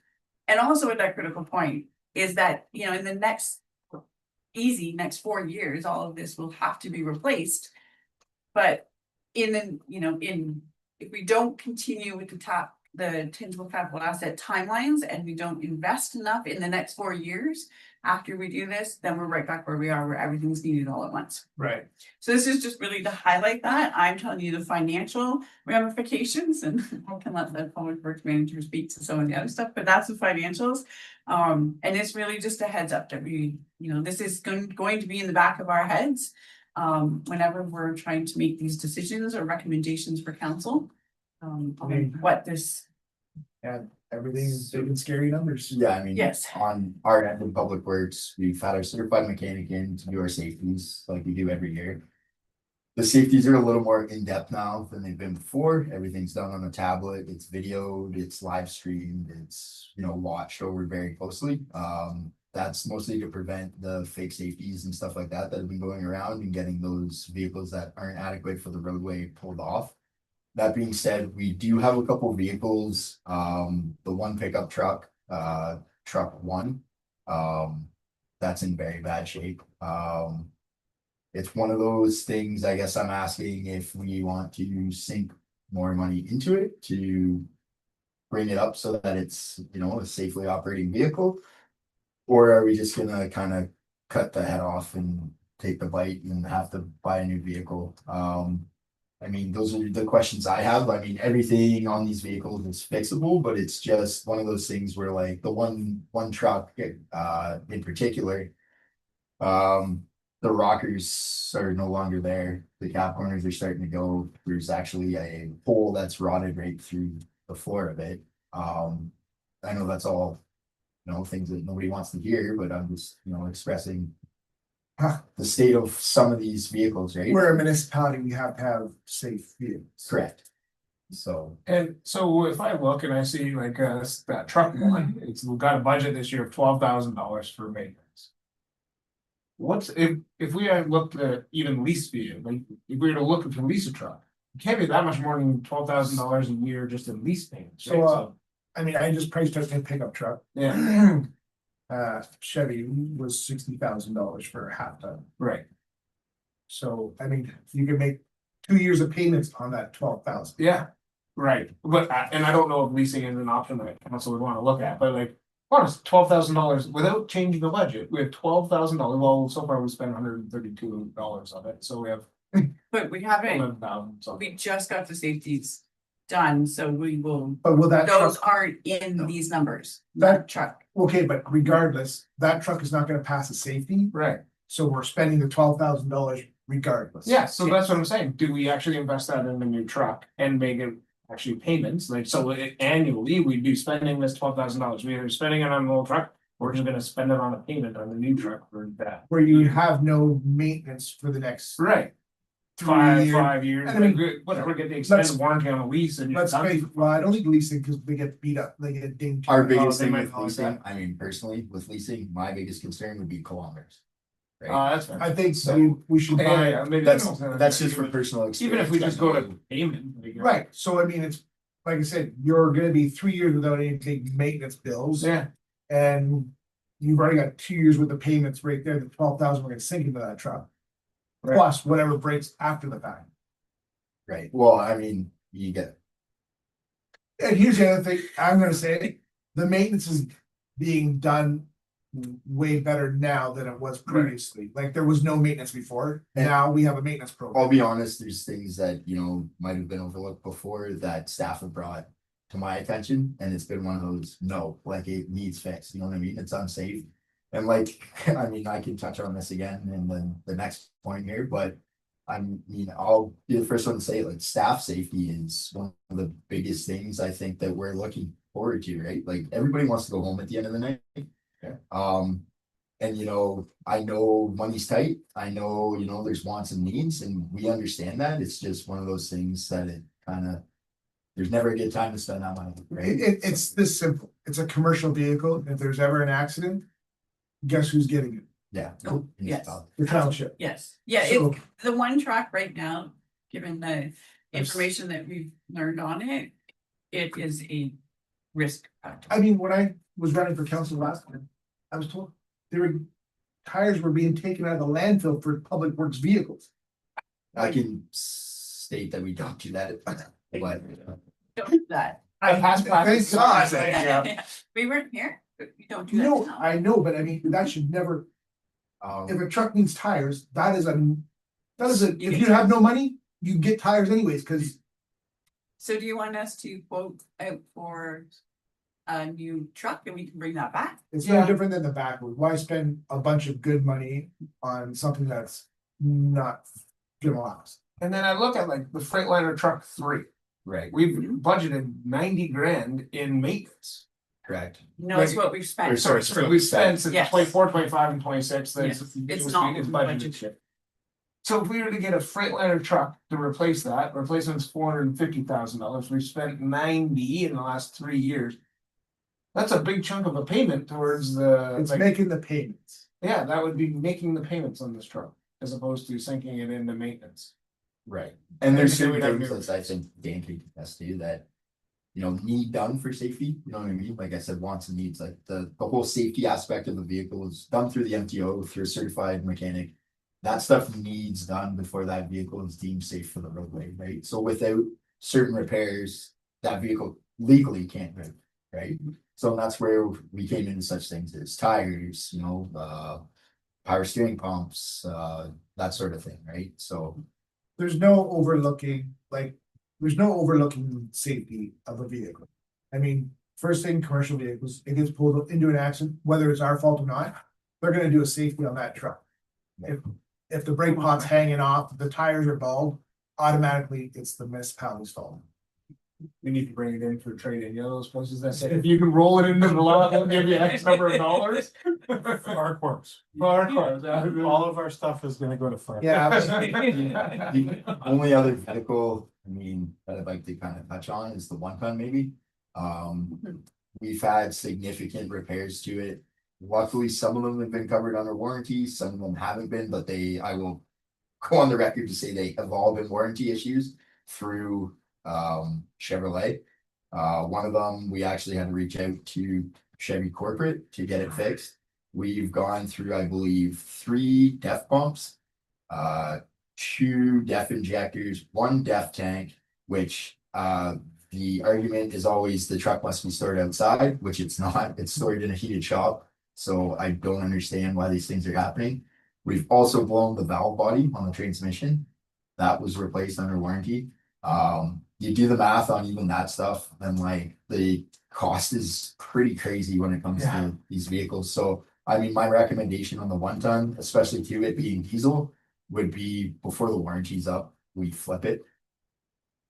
Speaker 2: And also at that critical point is that, in the next 4 years, all of this will have to be replaced. But if we don't continue with the tangible capital asset timelines and we don't invest enough in the next 4 years after we do this, then we're right back where we are, where everything's needed all at once.
Speaker 1: Right.
Speaker 2: So this is just really to highlight that. I'm telling you the financial ramifications, and I can let the public works manager speak to some of the other stuff, but that's the financials. And it's really just a heads up that this is going to be in the back of our heads. Whenever we're trying to make these decisions or recommendations for council. On what this,
Speaker 1: And everything's big and scary numbers.
Speaker 4: yeah, I mean.
Speaker 2: Yes.
Speaker 4: On our end of Public Works, we've had our certified mechanic in to do our safeties like we do every year. The safeties are a little more in-depth now than they've been before. Everything's done on a tablet, it's videoed, it's live streamed, it's, watched over very closely. That's mostly to prevent the fake safeties and stuff like that have been going around and getting those vehicles that aren't adequate for the roadway pulled off. That being said, we do have a couple vehicles, the one pickup truck, truck one. That's in very bad shape. It's one of those things, I guess I'm asking if we want to sink more money into it to bring it up so that it's, a safely operating vehicle. Or are we just gonna kind of cut the head off and take the bite and have to buy a new vehicle? I mean, those are the questions I have. I mean, everything on these vehicles is fixable, but it's just one of those things where like the one truck in particular. The rockers are no longer there. The cap corners are starting to go. There's actually a hole that's rotted right through the floor of it. I know that's all, things that nobody wants to hear, but I'm just, expressing the state of some of these vehicles, right?
Speaker 1: We're a municipality, we have to have safe vehicles.
Speaker 4: Correct. So,
Speaker 3: And so if I look and I see like that truck one, we've got a budget this year of $12,000 for maintenance. What's if we had looked at even lease vehicle, like if we were to look to lease a truck, it can't be that much more than $12,000 a year just in lease payments, right?
Speaker 1: So, I mean, I just priced out a pickup truck.
Speaker 3: Yeah.
Speaker 1: Chevy was $60,000 for a half ton.
Speaker 3: Right,
Speaker 1: So, I mean, you can make 2 years of payments on that 12,000.
Speaker 3: yeah, right, but and I don't know if leasing is an option that council would wanna look at, but like. Honest, $12,000 without changing the budget, we have $12,000, well, so far we spent $132 of it, so we have
Speaker 2: But we haven't,
Speaker 3: 11,000 something.
Speaker 2: we just got the safeties done, so we will,
Speaker 1: But will that
Speaker 2: those
Speaker 1: truck,
Speaker 2: aren't in these numbers,
Speaker 1: That-
Speaker 2: that truck.
Speaker 1: okay, but regardless, that truck is not gonna pass the safety,
Speaker 3: Right,
Speaker 1: so we're spending the $12,000 regardless.
Speaker 3: yeah, so that's what I'm saying, do we actually invest that in a new truck and make it actually payments, like, so annually, we'd be spending this $12,000, we're either spending it on an old truck. We're just gonna spend it on a payment on the new truck for that.
Speaker 1: Where you have no maintenance for the next.
Speaker 3: Right.
Speaker 1: 3 years.
Speaker 3: 5 years,
Speaker 1: I mean,
Speaker 3: whatever, get the
Speaker 1: let's-
Speaker 3: extended warranty on a lease and. you're
Speaker 1: Let's
Speaker 3: done.
Speaker 1: face, well, I don't think leasing, because they get beat up, they get dinged.
Speaker 4: Our biggest
Speaker 3: they
Speaker 4: thing
Speaker 3: might
Speaker 4: with
Speaker 3: not like
Speaker 4: leasing,
Speaker 3: that.
Speaker 4: I mean, personally, with leasing, my biggest concern would be kilometers. Right,
Speaker 3: That's fine.
Speaker 1: I think
Speaker 4: So-
Speaker 1: we should
Speaker 3: Yeah,
Speaker 1: buy,
Speaker 3: yeah, maybe
Speaker 4: that's just for personal experience.
Speaker 3: Even if we just go
Speaker 4: I
Speaker 3: to
Speaker 4: know.
Speaker 3: payment. like,
Speaker 1: right, so I mean, it's, like I said, you're gonna be 3 years without any big maintenance bills.
Speaker 3: Yeah,
Speaker 1: And you've already got 2 years worth of payments right there, the 12,000 we're gonna sink into that truck.
Speaker 3: Right.
Speaker 1: Plus whatever breaks after the fact.
Speaker 4: Right, well, I mean, you get,
Speaker 1: And here's the other thing, I'm gonna say, the maintenance is being done way better now than it was previously. Like, there was no maintenance before, now we have a maintenance program.
Speaker 4: I'll be honest, there's things that, you know, might have been overlooked before that staff have brought to my attention, and it's been one of those, no, like, it needs fixed, you know what I mean, it's unsafe. And like, I mean, I can touch on this again in the next point here, but I mean, I'll be the first one to say, like, staff safety is one of the biggest things I think that we're looking forward to, right? Like, everybody wants to go home at the end of the night.
Speaker 3: Yeah.
Speaker 4: And you know, I know money's tight, I know, you know, there's wants and needs, and we understand that, it's just one of those things that it kind of. There's never a good time to spend that money, right?
Speaker 1: It's this simple, it's a commercial vehicle, if there's ever an accident, guess who's getting it?
Speaker 4: Yeah.
Speaker 2: Oh, yes.
Speaker 1: The township.
Speaker 2: Yes, yeah,
Speaker 1: So-
Speaker 2: if the one truck right now, given the information that we've learned on it, it is a risk factor.
Speaker 1: I mean, when I was running for council last time, I was told tires were being taken out of the landfill for public works vehicles.
Speaker 4: I can state that we don't do that, but.
Speaker 2: Don't do that.
Speaker 3: I passed by.
Speaker 1: Thank God.
Speaker 3: Yeah.
Speaker 2: We weren't here, but we don't do that
Speaker 1: No,
Speaker 2: now.
Speaker 1: I know, but I mean, that should never, if
Speaker 4: Um,
Speaker 1: a truck needs tires, if you have no money, you get tires anyways, cause
Speaker 2: So do you want us to quote out for a new truck and we can bring that back?
Speaker 1: it's
Speaker 3: Yeah.
Speaker 1: no different than the backwood. Why spend a bunch of good money on something that's not gonna last?
Speaker 3: And then I look at like the Freightliner truck 3,
Speaker 4: right,
Speaker 3: we've budgeted 90 grand in maintenance.
Speaker 4: correct,
Speaker 2: No, it's
Speaker 3: Like-
Speaker 2: what we've
Speaker 4: or
Speaker 2: spent.
Speaker 4: sorry,
Speaker 3: So we spent since
Speaker 2: Yes.
Speaker 3: 24, 25, and 26,
Speaker 2: Yes,
Speaker 3: that's.
Speaker 2: it's not
Speaker 3: it's
Speaker 2: budgeted.
Speaker 3: budgeted shit. So if we were to get a Freightliner truck to replace that, replacement's $450,000, we spent 90 in the last 3 years. That's a big chunk of a payment towards the,
Speaker 1: It's
Speaker 3: like,
Speaker 1: making the payments.
Speaker 3: yeah, that would be making the payments on this truck, as opposed to sinking it into maintenance.
Speaker 4: right, and there's
Speaker 3: And then
Speaker 4: certain
Speaker 3: we'd have
Speaker 4: things that I think Dan can attest to that. You know, need done for safety, you know what I mean, like I said, wants and needs, like the whole safety aspect of the vehicle is done through the MTO, through a certified mechanic. That stuff needs done before that vehicle is deemed safe for the roadway, right? So without certain repairs, that vehicle legally can't move, right? So that's where we came into such things as tires, you know, power steering pumps, that sort of thing, right? So,
Speaker 1: There's no overlooking, there's no overlooking safety of a vehicle. I mean, first thing, commercial vehicles, it gets pulled into an accident, whether it's our fault or not, they're gonna do a safety on that truck. If the brake pot's hanging off, the tires are bald, automatically it's the municipality's fault.
Speaker 3: We need to bring it in for trade-in, you know, those places that say, if you can roll it into the lot, they'll give you X number of dollars.
Speaker 5: Our corpse.
Speaker 3: Our cars,
Speaker 5: All of our stuff is gonna go to fire.
Speaker 1: Yeah.
Speaker 4: the only other vehicle, I mean, that I'd like to kind of touch on is the 1 ton maybe. We've had significant repairs to it. Luckily, some of them have been covered under warranty, some of them haven't been, but I will go on the record to say they have all been warranty issues through Chevrolet. One of them, we actually had to reach out to Chevy corporate to get it fixed. We've gone through, I believe, 3 DEF pumps. 2 DEF injectors, 1 DEF tank, which the argument is always the truck must be stored outside, which it's not, it's stored in a heated shop. So I don't understand why these things are happening. We've also blown the valve body on the transmission. That was replaced under warranty. You do the math on even that stuff, and like the cost is pretty crazy when it comes to these vehicles. So I mean, my recommendation on the 1-ton, especially to it being diesel, would be before the warranty's up, we flip it.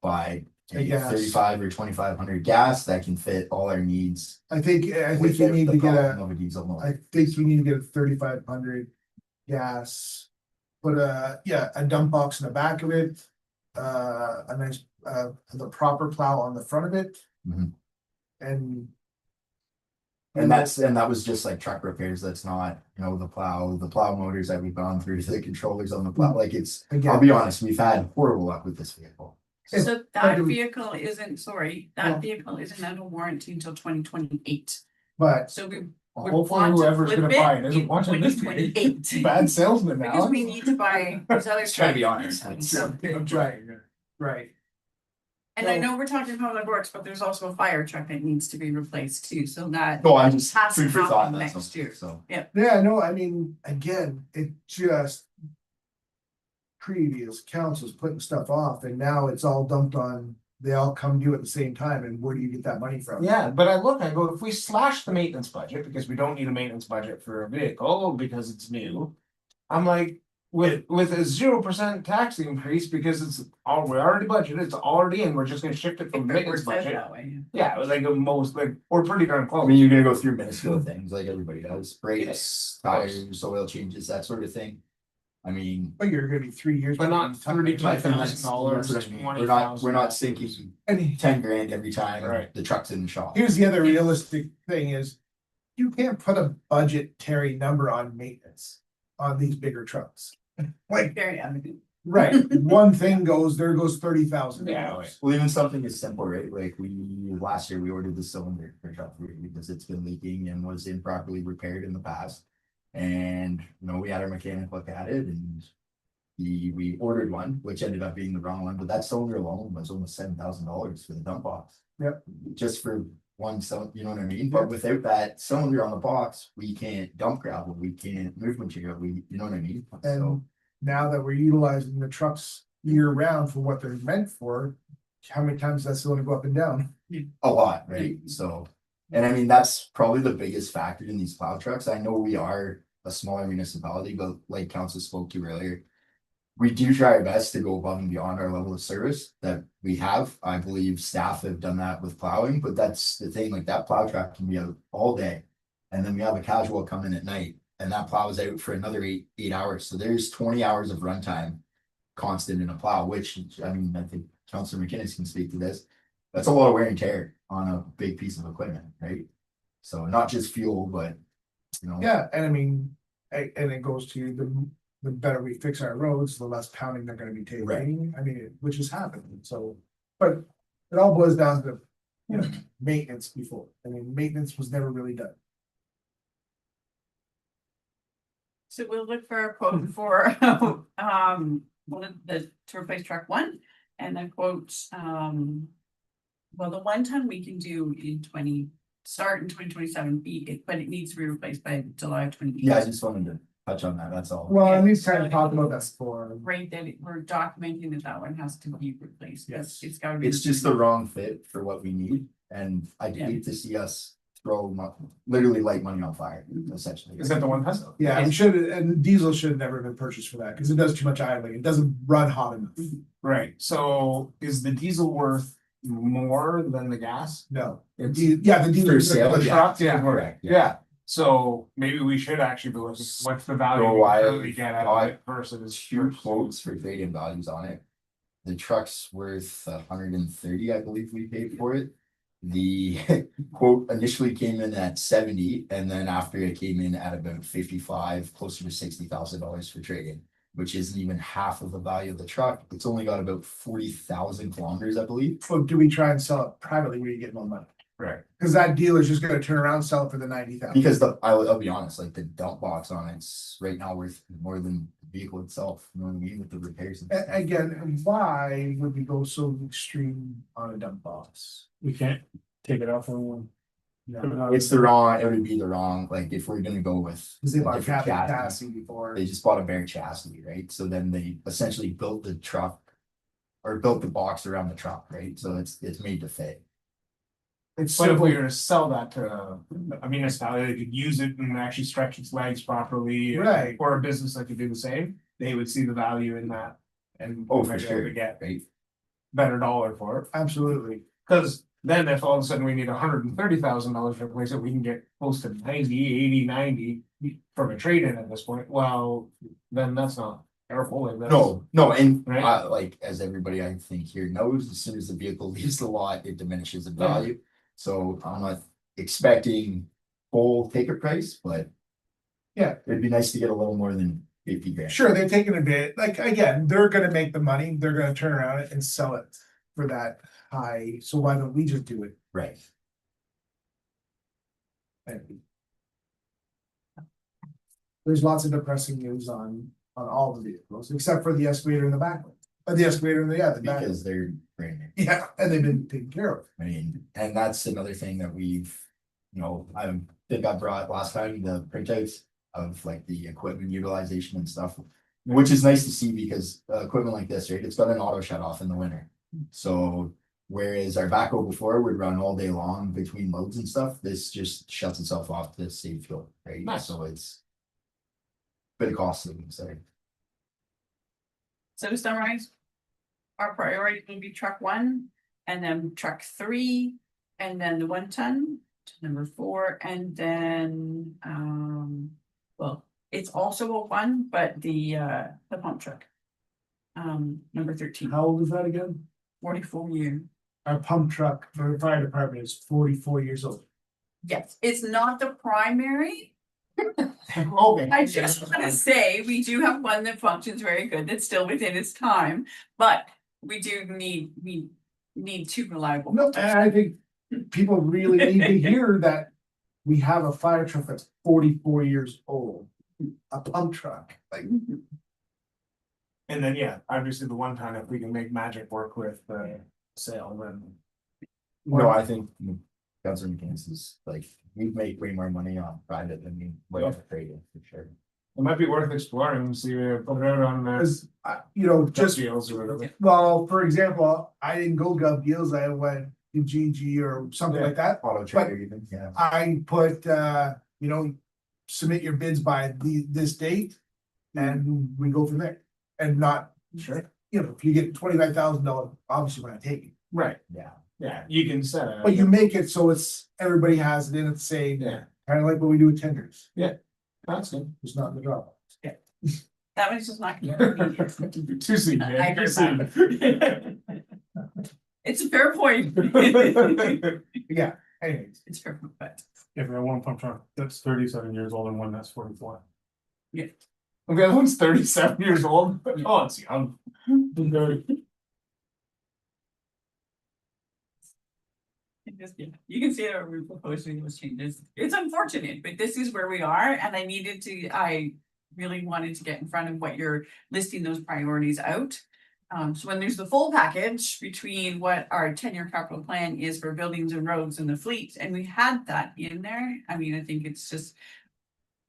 Speaker 4: By
Speaker 1: Gas.
Speaker 4: 35 or 2,500 gas that can fit all our needs.
Speaker 1: I think you
Speaker 4: without
Speaker 1: need
Speaker 4: the
Speaker 1: to get
Speaker 4: problem
Speaker 1: a,
Speaker 4: of a diesel motor.
Speaker 1: I think you need to get a 3,500 gas. Put a dump box in the back of it, a nice, the proper plow on the front of it.
Speaker 4: Mhm.
Speaker 1: And.
Speaker 4: And that was just like truck repairs. That's not, the plow motors that we've gone through, the controllers on the plow, like it's, I'll
Speaker 1: Again,
Speaker 4: be honest, we've had horrible luck with this vehicle.
Speaker 1: It's
Speaker 2: So that
Speaker 1: hard to-
Speaker 2: vehicle isn't, sorry,
Speaker 1: Yeah.
Speaker 2: that vehicle isn't under warranty until 2028.
Speaker 1: but
Speaker 2: So we
Speaker 3: Hopefully
Speaker 2: want to
Speaker 3: whoever's
Speaker 2: flip
Speaker 3: gonna buy it
Speaker 2: it
Speaker 3: isn't
Speaker 2: in
Speaker 3: watching this meeting.
Speaker 2: 2028.
Speaker 3: Bad salesman now.
Speaker 2: Because we need to buy these other.
Speaker 4: Try to be
Speaker 2: trucks.
Speaker 4: honest, it's-
Speaker 2: So-
Speaker 1: right,
Speaker 2: And I know we're talking public works, but there's also a fire truck that needs to be replaced too, so that.
Speaker 4: No, I'm just
Speaker 2: Has to
Speaker 4: food for thought.
Speaker 2: happen
Speaker 4: That's
Speaker 2: next
Speaker 4: all.
Speaker 2: year.
Speaker 4: So
Speaker 1: yeah, no, I mean, again, it just. Previous councils putting stuff off and now it's all dumped on, they all come due at the same time, and where do you get that money from?
Speaker 3: Yeah, but I go, if we slash the maintenance budget, because we don't need a maintenance budget for a vehicle, because it's new. I'm like, with a 0% tax increase, because we already budgeted, it's already in, we're just gonna shift it from the
Speaker 2: It
Speaker 3: maintenance
Speaker 2: works out
Speaker 3: budget.
Speaker 2: that way.
Speaker 3: Yeah, it was like we're pretty darn
Speaker 4: I
Speaker 3: close.
Speaker 4: mean, you're gonna go through minuscule things like everybody does, brakes, tires, oil changes, that sort of thing. I mean.
Speaker 1: But you're gonna be 3 years.
Speaker 3: But not
Speaker 1: before you talk about it.
Speaker 3: $32,000,
Speaker 4: That's what I mean.
Speaker 3: $20,000.
Speaker 4: We're not sinking
Speaker 1: And
Speaker 4: 10 grand every time
Speaker 3: Right.
Speaker 4: the truck's in the shop.
Speaker 1: here's the other realistic thing is. You can't put a budgetary number on maintenance on these bigger trucks. Like,
Speaker 2: Very evident.
Speaker 1: right, one thing goes, there goes $30,000.
Speaker 3: Yeah, right.
Speaker 4: Well, even something as simple, right? Like last year we ordered the cylinder for truck 3 because it's been leaking and was improperly repaired in the past. And, we had our mechanic look at it and we ordered one, which ended up being the wrong one, but that cylinder alone was almost $7,000 for the dump box.
Speaker 1: Yep.
Speaker 4: Just for one cylinder, you know what I mean? But without that cylinder on the box, we can't dump gravel, we can't move material, you know what I mean? So.
Speaker 1: And now that we're utilizing the trucks year round for what they're meant for, how many times that's going to go up and down?
Speaker 4: A lot, right? So, and I mean, that's probably the biggest factor in these plow trucks. I know we are a smaller municipality, but like council spoke to earlier. We do try our best to go above and beyond our level of service that we have. I believe staff have done that with plowing, but that's the thing, like that plow truck can be out all day. And then we have a casual come in at night and that plow is out for another eight hours. So there's 20 hours of runtime constant in a plow, which I mean, I think Councilor McInnes can speak to this. That's a lot of wear and tear on a big piece of equipment, right? So not just fuel, but
Speaker 1: Yeah, and I mean, and it goes to the better we fix our roads, the less pounding they're gonna be taking.
Speaker 4: Right.
Speaker 1: I mean, which is happening, so, but it all boils down to, maintenance before. I mean, maintenance was never really done.
Speaker 2: So we'll look for a quote for, one of the, to replace truck 1 and then quote, well, the 1-ton we can do in start in 2027, but it needs to be replaced by July of 2028.
Speaker 4: yeah, I just wanted to touch on that, that's all.
Speaker 1: Well, and we've
Speaker 2: Yeah,
Speaker 1: kind of
Speaker 2: so
Speaker 1: talked about that before.
Speaker 2: Great that we're documenting that one has to be replaced.
Speaker 1: Yes.
Speaker 2: It's gotta be.
Speaker 4: It's just the wrong fit for what we need, and I'd
Speaker 2: Yeah.
Speaker 4: hate to see us throw literally light money on fire, essentially.
Speaker 3: Is that the one ton?
Speaker 1: Yeah, we should, and diesel should have never been purchased for that, because it does too much idling, it doesn't run hot enough.
Speaker 3: Right, so is the diesel worth more than the gas?
Speaker 1: No,
Speaker 3: It's
Speaker 1: yeah, the diesel.
Speaker 4: For sale,
Speaker 3: the
Speaker 4: yeah.
Speaker 3: truck, yeah,
Speaker 4: Correct, yeah.
Speaker 3: yeah, so maybe we should actually be looking, what's the value
Speaker 4: So
Speaker 3: we
Speaker 4: I
Speaker 3: currently get out of it versus.
Speaker 4: Two quotes for trade-in values on it. The truck's worth 130, I believe we paid for it. The quote initially came in at 70, and then after it came in at about 55, closer to $60,000 for trade-in, which isn't even half of the value of the truck. It's only got about 40,000 kilometers, I believe.
Speaker 1: So do we try and sell it privately where you get more money?
Speaker 3: Right.
Speaker 1: Cause that dealer's just gonna turn around and sell it for the 90,000.
Speaker 4: Because I'll be honest, like the dump box on it's right now worth more than the vehicle itself, you know what I mean, with the repairs. and stuff.
Speaker 1: Again, why would we go so extreme on a dump box?
Speaker 5: We can't take it off on one.
Speaker 4: It's the wrong, it would be the wrong, like if we're gonna go with.
Speaker 1: Cause they
Speaker 4: a
Speaker 1: bought
Speaker 4: different
Speaker 1: cab chassis before.
Speaker 4: They just bought a bare chassis, right? So then they essentially built the truck. Or built the box around the truck, right? So it's made to fit.
Speaker 1: It's
Speaker 3: But if
Speaker 1: simple.
Speaker 3: we were to sell that to a municipality, they could use it and actually stretch its legs properly.
Speaker 1: Right.
Speaker 3: Or a business that could do the same, they would see the value in that. And.
Speaker 4: Oh, for
Speaker 3: might be able
Speaker 4: sure,
Speaker 3: to Get
Speaker 4: right?
Speaker 3: better dollar for it,
Speaker 1: Absolutely.
Speaker 3: cause then if all of a sudden we need $130,000 to replace it, we can get close to 90, 80, 90 from a trade-in at this point, well, then that's not careful, like that's.
Speaker 4: No, and
Speaker 3: Right.
Speaker 4: like as everybody I think here knows, as soon as the vehicle leaves the lot, it diminishes in
Speaker 3: Yeah.
Speaker 4: value. So I'm not expecting full ticket price, but.
Speaker 1: Yeah.
Speaker 4: It'd be nice to get a little more than 50 grand.
Speaker 1: Sure, they're taking a bit, like, again, they're gonna make the money, they're gonna turn around and sell it for that high, so why don't we just do it?
Speaker 4: Right.
Speaker 1: There's lots of depressing news on all the vehicles, except for the excavator in the back. The excavator in the, yeah, the back,
Speaker 4: Because they're brand new.
Speaker 1: yeah, and they've been taken care of.
Speaker 4: I mean, and that's another thing that we've, I think I brought last time the printouts of like the equipment utilization and stuff. Which is nice to see because equipment like this, right, it's got an auto shut off in the winter. So whereas our backhoe before would run all day long between loads and stuff, this just shuts itself off to save fuel, right?
Speaker 3: Nice.
Speaker 4: So it's. Bit of cost savings there.
Speaker 2: So to summarize. Our priority will be truck 1, and then truck 3, and then the 1 ton, number 4, and then, well, it's also a 1, but the pump truck. Number 13,
Speaker 1: How old is that again?
Speaker 2: 44 year.
Speaker 1: Our pump truck for the fire department is 44 years old.
Speaker 2: Yes, it's not the primary.
Speaker 3: Okay.
Speaker 2: I just wanna say, we do have one that functions very good, that's still within its time, but we need 2 reliable.
Speaker 1: No, and I think people really need to hear that we have a fire truck that's 44 years old. A pump truck, like,
Speaker 3: And then, yeah, obviously the one time if we can make magic work with the sale, then.
Speaker 4: No, I think Councilor McCann's is like, we make way more money on private than we would on trading for sure.
Speaker 3: It might be worth exploring, see, put it out on the.
Speaker 1: as, just,
Speaker 3: Deals or whatever.
Speaker 1: well, for example, I didn't go Gov Deals, I went to GG or something like that.
Speaker 4: Auto trader even, yeah.
Speaker 1: I put, submit your bids by this date. And we go from there, and not,
Speaker 3: Sure.
Speaker 1: if you get $29,000, obviously we're not taking.
Speaker 3: Right,
Speaker 4: Yeah.
Speaker 3: yeah, you can set it.
Speaker 1: But you make it so it's, everybody has it in it, say,
Speaker 3: Yeah,
Speaker 1: kind of like what we do with tenders,
Speaker 3: that's good.
Speaker 1: it's not in the drop.
Speaker 2: That one's just not.
Speaker 3: Too soon,
Speaker 2: I
Speaker 3: man, too
Speaker 2: heard
Speaker 3: soon.
Speaker 2: It's a fair point.
Speaker 1: Yeah, anyways,
Speaker 2: It's fair, but
Speaker 5: If we have one pump truck that's 37 years old and one that's 44.
Speaker 3: The other one's 37 years old, oh, it's young.
Speaker 2: you can see that we're proposing those changes. It's unfortunate, but this is where we are, and I really wanted to get in front of what you're listing those priorities out. So when there's the full package between what our 10-year capital plan is for buildings and roads and the fleet, and we had that in there. I mean, I think it's just.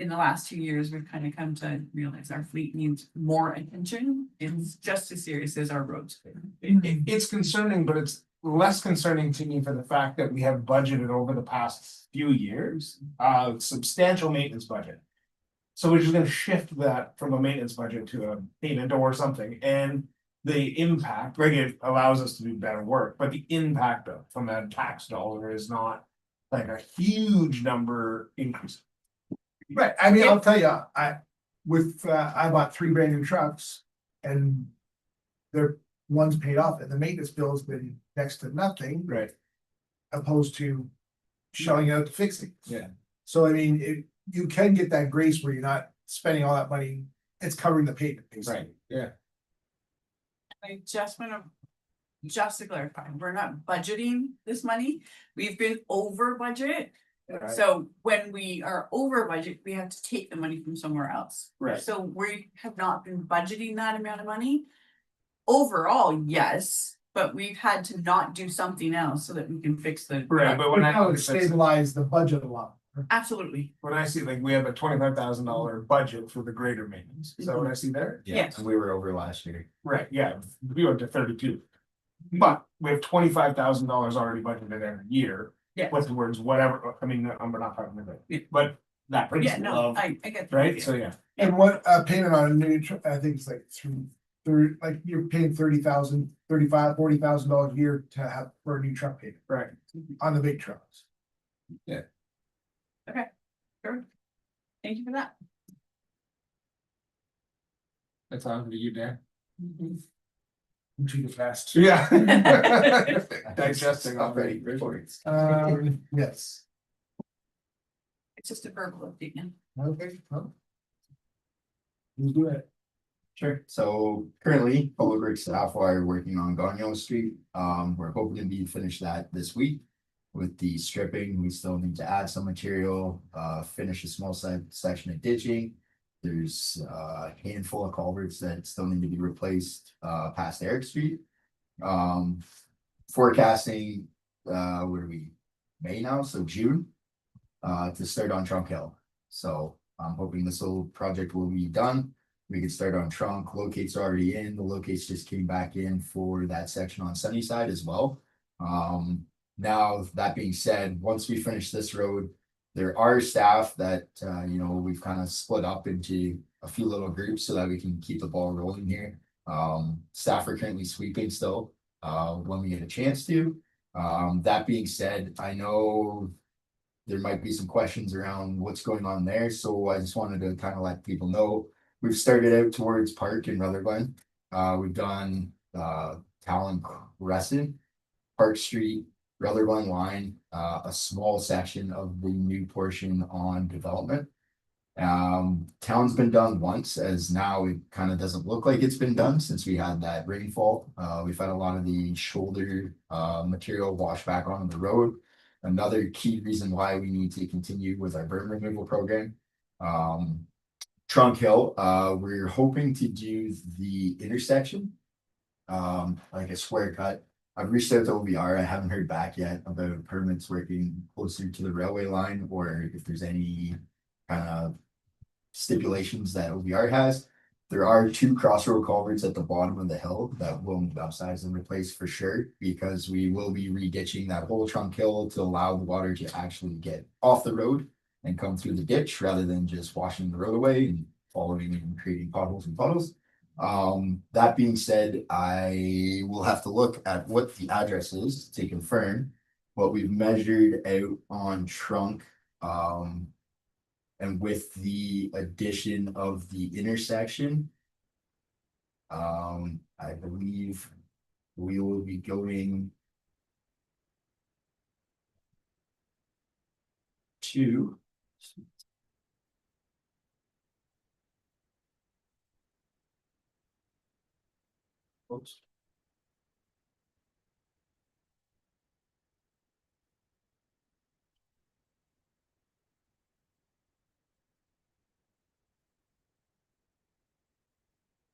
Speaker 2: In the last 2 years, we've kind of come to realize our fleet needs more attention. It's just as serious as our roads.
Speaker 3: It's concerning, but it's less concerning to me for the fact that we have budgeted over the past few years, substantial maintenance budget. So we're just gonna shift that from a maintenance budget to a payment or something, and the impact, like it allows us to do better work, but the impact from that tax dollar is not like a huge number increase.
Speaker 1: right, I mean, I'll tell you, I bought 3 brand new trucks. And they're, one's paid off, and the maintenance bill's been next to nothing.
Speaker 3: Right.
Speaker 1: Opposed to shelling out to fixing.
Speaker 3: Yeah.
Speaker 1: So I mean, you can get that grace where you're not spending all that money, it's covering the payment, basically.
Speaker 3: Yeah.
Speaker 2: I just wanna just to clarify, we're not budgeting this money. We've been over budget.
Speaker 3: Right.
Speaker 2: So when we are over budget, we have to take the money from somewhere else.
Speaker 3: Right.
Speaker 2: So we have not been budgeting that amount of money. Overall, yes, but we've had to not do something else so that we can fix the.
Speaker 3: Right, but when
Speaker 1: How
Speaker 3: I,
Speaker 1: it stabilize the budget a lot.
Speaker 2: Absolutely,
Speaker 3: when I see like we have a $25,000 budget for the greater maintenance, is that what I see there?
Speaker 4: Yeah,
Speaker 2: Yes.
Speaker 4: and we were over last year.
Speaker 3: Right, yeah, we went to 32. But we have $25,000 already budgeted every year.
Speaker 2: Yeah.
Speaker 3: What's the words, whatever, I mean, we're not talking about
Speaker 2: Yeah.
Speaker 3: it, but that
Speaker 2: yeah,
Speaker 3: principle
Speaker 2: no,
Speaker 3: of,
Speaker 2: I get. the
Speaker 3: right,
Speaker 2: idea.
Speaker 3: so yeah.
Speaker 1: And what payment on a new truck, I think it's like through, like you're paying $40,000 a year to have for a new truck payment
Speaker 3: Right.
Speaker 1: on the big trucks.
Speaker 2: Sure. Thank you for that.
Speaker 3: That's on to you, Dan.
Speaker 1: Which you get fast.
Speaker 3: Yeah. Digesting already.
Speaker 1: Yes.
Speaker 2: It's just a verbal opinion.
Speaker 1: Okay, well. We'll do it.
Speaker 4: Sure. So currently, Public Works staff are working on Gagnon Street. We're hoping to be finished that this week. With the stripping, we still need to add some material, finish a small section of ditching. There's a handful of culverts that still need to be replaced, past Eric Street. Forecasting, what are we, May now, so June, to start on Trunk Hill. So I'm hoping this little project will be done. We can start on Trunk, locates are already in, the locates just came back in for that section on Sunnyside as well. Now, that being said, once we finish this road, there are staff that, we've kind of split up into a few little groups so that we can keep the ball rolling here. Staff are currently sweeping still, when we get a chance to. That being said, I know there might be some questions around what's going on there, so I just wanted to kind of let people know. We've started out towards Park and Rutherglen. We've done, Talon Crescent, Park Street, Rutherglen line, a small section of the new portion on development. Town's been done once, as now it kind of doesn't look like it's been done since we had that rainfall. We've had a lot of the shoulder material wash back onto the road. Another key reason why we need to continue with our burn removal program. Trunk Hill, we're hoping to do the intersection. Like a square cut. I've reached out to OVR. I haven't heard back yet about permits working closer to the railway line, or if there's any kind of stipulations that OVR has. There are 2 crossroad culverts at the bottom of the hill that will need upsize and replace for sure, because we will be re-ditching that whole Trunk Hill to allow the water to actually get off the road and come through the ditch rather than just washing the road away and following and creating potholes and puddles. That being said, I will have to look at what the address is to confirm what we've measured out on Trunk. And with the addition of the intersection, I believe we will be going to oops.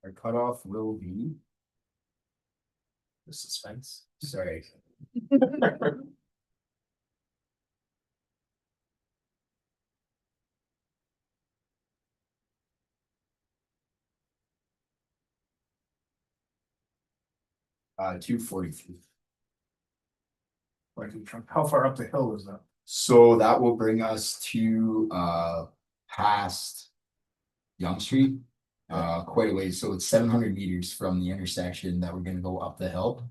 Speaker 4: Our cutoff will be the suspense. Sorry. 243.
Speaker 3: Like, how far up the hill is that?
Speaker 4: So that will bring us to past Young Street. Quite a ways. So it's 700 meters from the intersection that we're gonna go up the hill.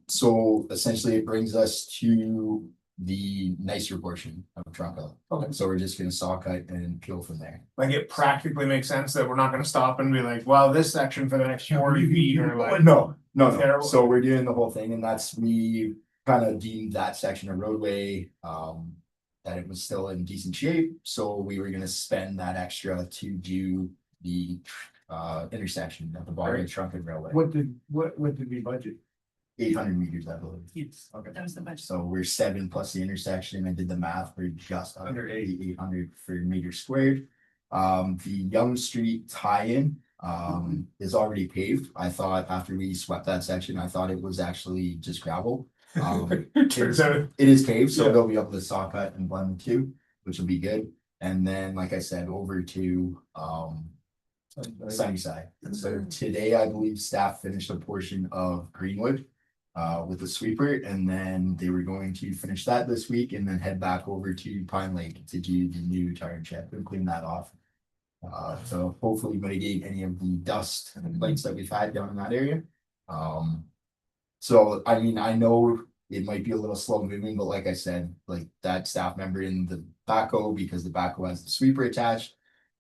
Speaker 4: So essentially it brings us to the nicer portion of Trunk Hill.
Speaker 3: Okay.
Speaker 4: So we're just gonna saw cut and peel from there.
Speaker 3: Like, it practically makes sense that we're not gonna stop and be like, well, this section for the next 40 feet or like.
Speaker 4: No.
Speaker 3: Terrible.
Speaker 4: So we're doing the whole thing, and that's, we kind of deemed that section of roadway, that it was still in decent shape, so we were gonna spend that extra to do the intersection at the bottom of the Trunk and Railway.
Speaker 1: What did we budget?
Speaker 4: 800 meters, I believe.
Speaker 2: Yes,
Speaker 3: Okay.
Speaker 2: that was the budget.
Speaker 4: So we're 7 plus the intersection. I did the math. We're just under 800 for meters squared. The Young Street tie-in is already paved. I thought after we swept that section, I thought it was actually just gravel.
Speaker 3: Turns out,
Speaker 4: It is paved, so
Speaker 3: Yeah.
Speaker 4: they'll be able to saw cut and blend the two, which will be good. And then, like I said, over to Sunnyside. So today, I believe staff finished a portion of Greenwood with the sweeper, and then they were going to finish that this week and then head back over to Pine Lake to do the new tire check and clean that off. So hopefully mitigate any of the dust and lights that we've had down in that area. So I mean, I know it might be a little slow moving, but like I said, like that staff member in the backhoe, because the backhoe has the sweeper attached.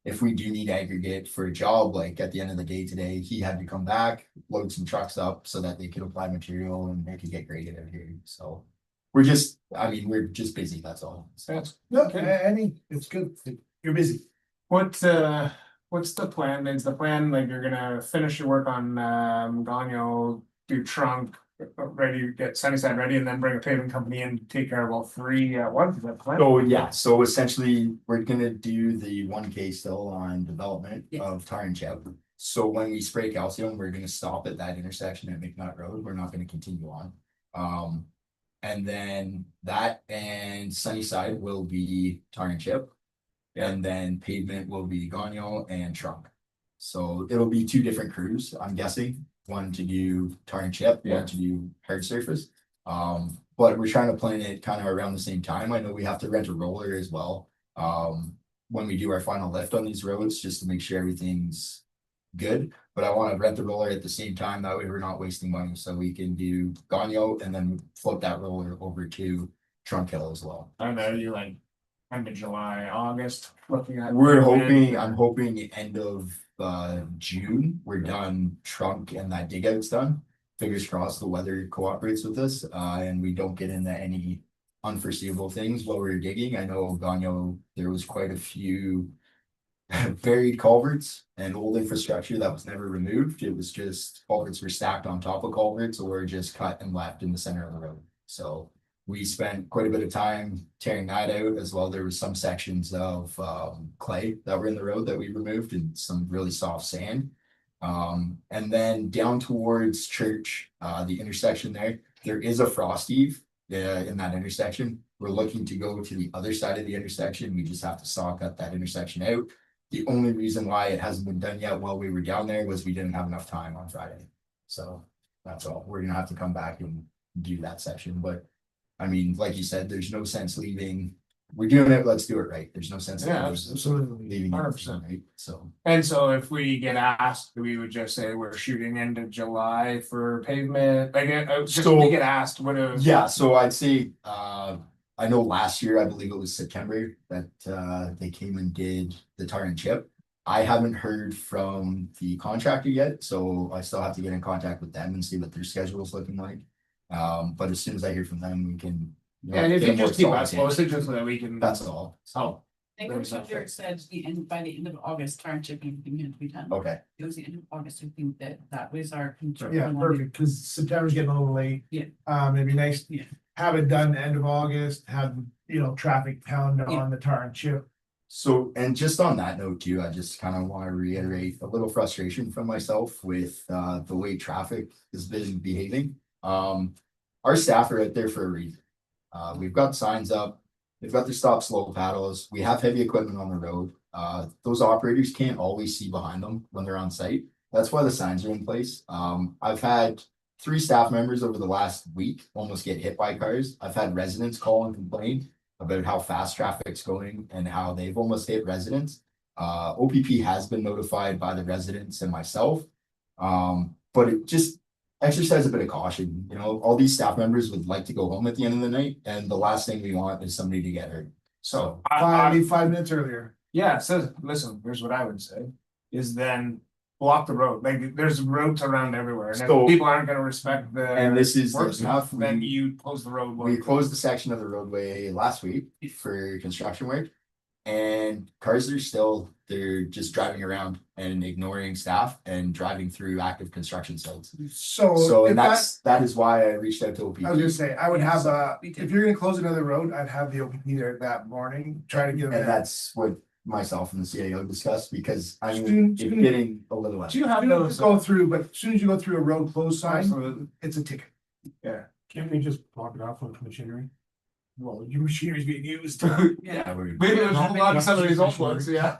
Speaker 4: If we do need aggregate for a job, like at the end of the day today, he had to come back, load some trucks up so that they could apply material and they could get graded out here. So we're just busy, that's all.
Speaker 1: No, I mean, it's good. You're busy.
Speaker 3: what's the plan? Is the plan like you're gonna finish your work on Gagno, do trunk, ready, get Sunnyside ready, and then bring a paving company in to take care of all three at once? Is that the plan?
Speaker 4: So yeah, so essentially, we're gonna do the 1K still on development
Speaker 2: Yes.
Speaker 4: of tar and chip. So when we spray calcium, we're gonna stop at that intersection at McNutt Road. We're not gonna continue on. And then that and Sunnyside will be tar and chip. And then pavement will be Gagno and trunk. So it'll be two different crews, I'm guessing, one to do tar and chip,
Speaker 3: Yeah.
Speaker 4: one to do hard surface. But we're trying to plan it kind of around the same time. I know we have to rent a roller as well. When we do our final lift on these roads, just to make sure everything's good. But I want to rent the roller at the same time, that way we're not wasting money, so we can do Gagno and then float that roller over to Trunk Hill as well.
Speaker 3: I don't know, you like end of July, August, looking at.
Speaker 4: I'm hoping the end of June, we're done trunk and that dig out's done. Fingers crossed the weather cooperates with us, and we don't get into any unforeseeable things while we're digging. I know Gagno, there was quite a few buried culverts and old infrastructure that was never removed. It was just culverts were stacked on top of culverts or just cut and left in the center of the road. So we spent quite a bit of time tearing that out as well. There was some sections of clay that were in the road that we removed and some really soft sand. And then down towards Church, the intersection there is a frost heave in that intersection. We're looking to go to the other side of the intersection. We just have to saw cut that intersection out. The only reason why it hasn't been done yet while we were down there was we didn't have enough time on Friday. So that's all. We're gonna have to come back and do that section, but I mean, like you said, there's no sense leaving. We're doing it, let's do it right. There's no sense.
Speaker 3: Yeah,
Speaker 1: Absolutely.
Speaker 4: Leaving it
Speaker 3: 100%.
Speaker 4: right, so.
Speaker 3: And so if we get asked, we would just say we're shooting into July for pavement, like, just if
Speaker 4: So-
Speaker 3: we get asked, what a.
Speaker 4: Yeah, so I'd say, I know last year, I believe it was September that, they came and did the tar and chip. I haven't heard from the contractor yet, so I still have to get in contact with them and see what their schedule is looking like. But as soon as I hear from them, we can.
Speaker 3: And if
Speaker 4: get
Speaker 3: you
Speaker 4: more
Speaker 3: just keep
Speaker 4: solid
Speaker 3: us
Speaker 4: answer.
Speaker 3: posted, just so that we can.
Speaker 4: That's all,
Speaker 3: Oh,
Speaker 2: I think
Speaker 3: There's
Speaker 2: what Jared said, by the end of August, tar and chip and everything had to be done.
Speaker 4: okay,
Speaker 2: It was the end of August, I think that was our.
Speaker 1: Yeah, perfect, because September's getting a little late.
Speaker 2: Yeah.
Speaker 1: It'd be nice to
Speaker 2: Yeah.
Speaker 1: have it done end of August, have, traffic pound
Speaker 2: Yeah.
Speaker 1: on the tar and chip.
Speaker 4: so, and just on that note too, I just kind of want to reiterate a little frustration from myself with the way traffic has been behaving. Our staff are out there for a reason. We've got signs up, they've got their stop slow paddles, we have heavy equipment on the road. Those operators can't always see behind them when they're on site. That's why the signs are in place. I've had 3 staff members over the last week almost get hit by cars. I've had residents call and complain about how fast traffic's going and how they've almost hit residents. OPP has been notified by the residents and myself. But it just exercise a bit of caution, all these staff members would like to go home at the end of the night, and the last thing we want is somebody to get hurt.
Speaker 3: so.
Speaker 1: Leave 5 minutes earlier.
Speaker 3: Yeah, so listen, here's what I would say, is then block the road, like there's roads around everywhere, and
Speaker 4: So-
Speaker 3: if people aren't gonna respect the.
Speaker 4: And this is the
Speaker 3: work stuff,
Speaker 4: stuff
Speaker 3: then
Speaker 4: we-
Speaker 3: you close the road.
Speaker 4: We closed the section of the roadway last week for construction work. And cars are still, they're just driving around and ignoring staff and driving through active construction sites. So,
Speaker 1: So if
Speaker 4: and
Speaker 1: that,
Speaker 4: that is why I reached out to
Speaker 1: I was
Speaker 4: OPP.
Speaker 1: gonna say, I would have
Speaker 2: We did.
Speaker 1: if you're gonna close another road, I'd have the OPP there that morning, try to get them
Speaker 4: And
Speaker 1: there.
Speaker 4: that's what myself and the CAO discussed, because I mean,
Speaker 1: Soon-
Speaker 4: it's
Speaker 1: soon-
Speaker 4: getting a little.
Speaker 3: Do you have
Speaker 1: Soon as
Speaker 3: those?
Speaker 1: you go through, but as soon as you go through a road closed sign,
Speaker 3: Absolutely.
Speaker 1: it's a ticket.
Speaker 5: Can't we just block it off with machinery?
Speaker 1: Well, your machinery's being used.
Speaker 2: Yeah.
Speaker 3: Maybe there's a lot of some of these old ones, yeah.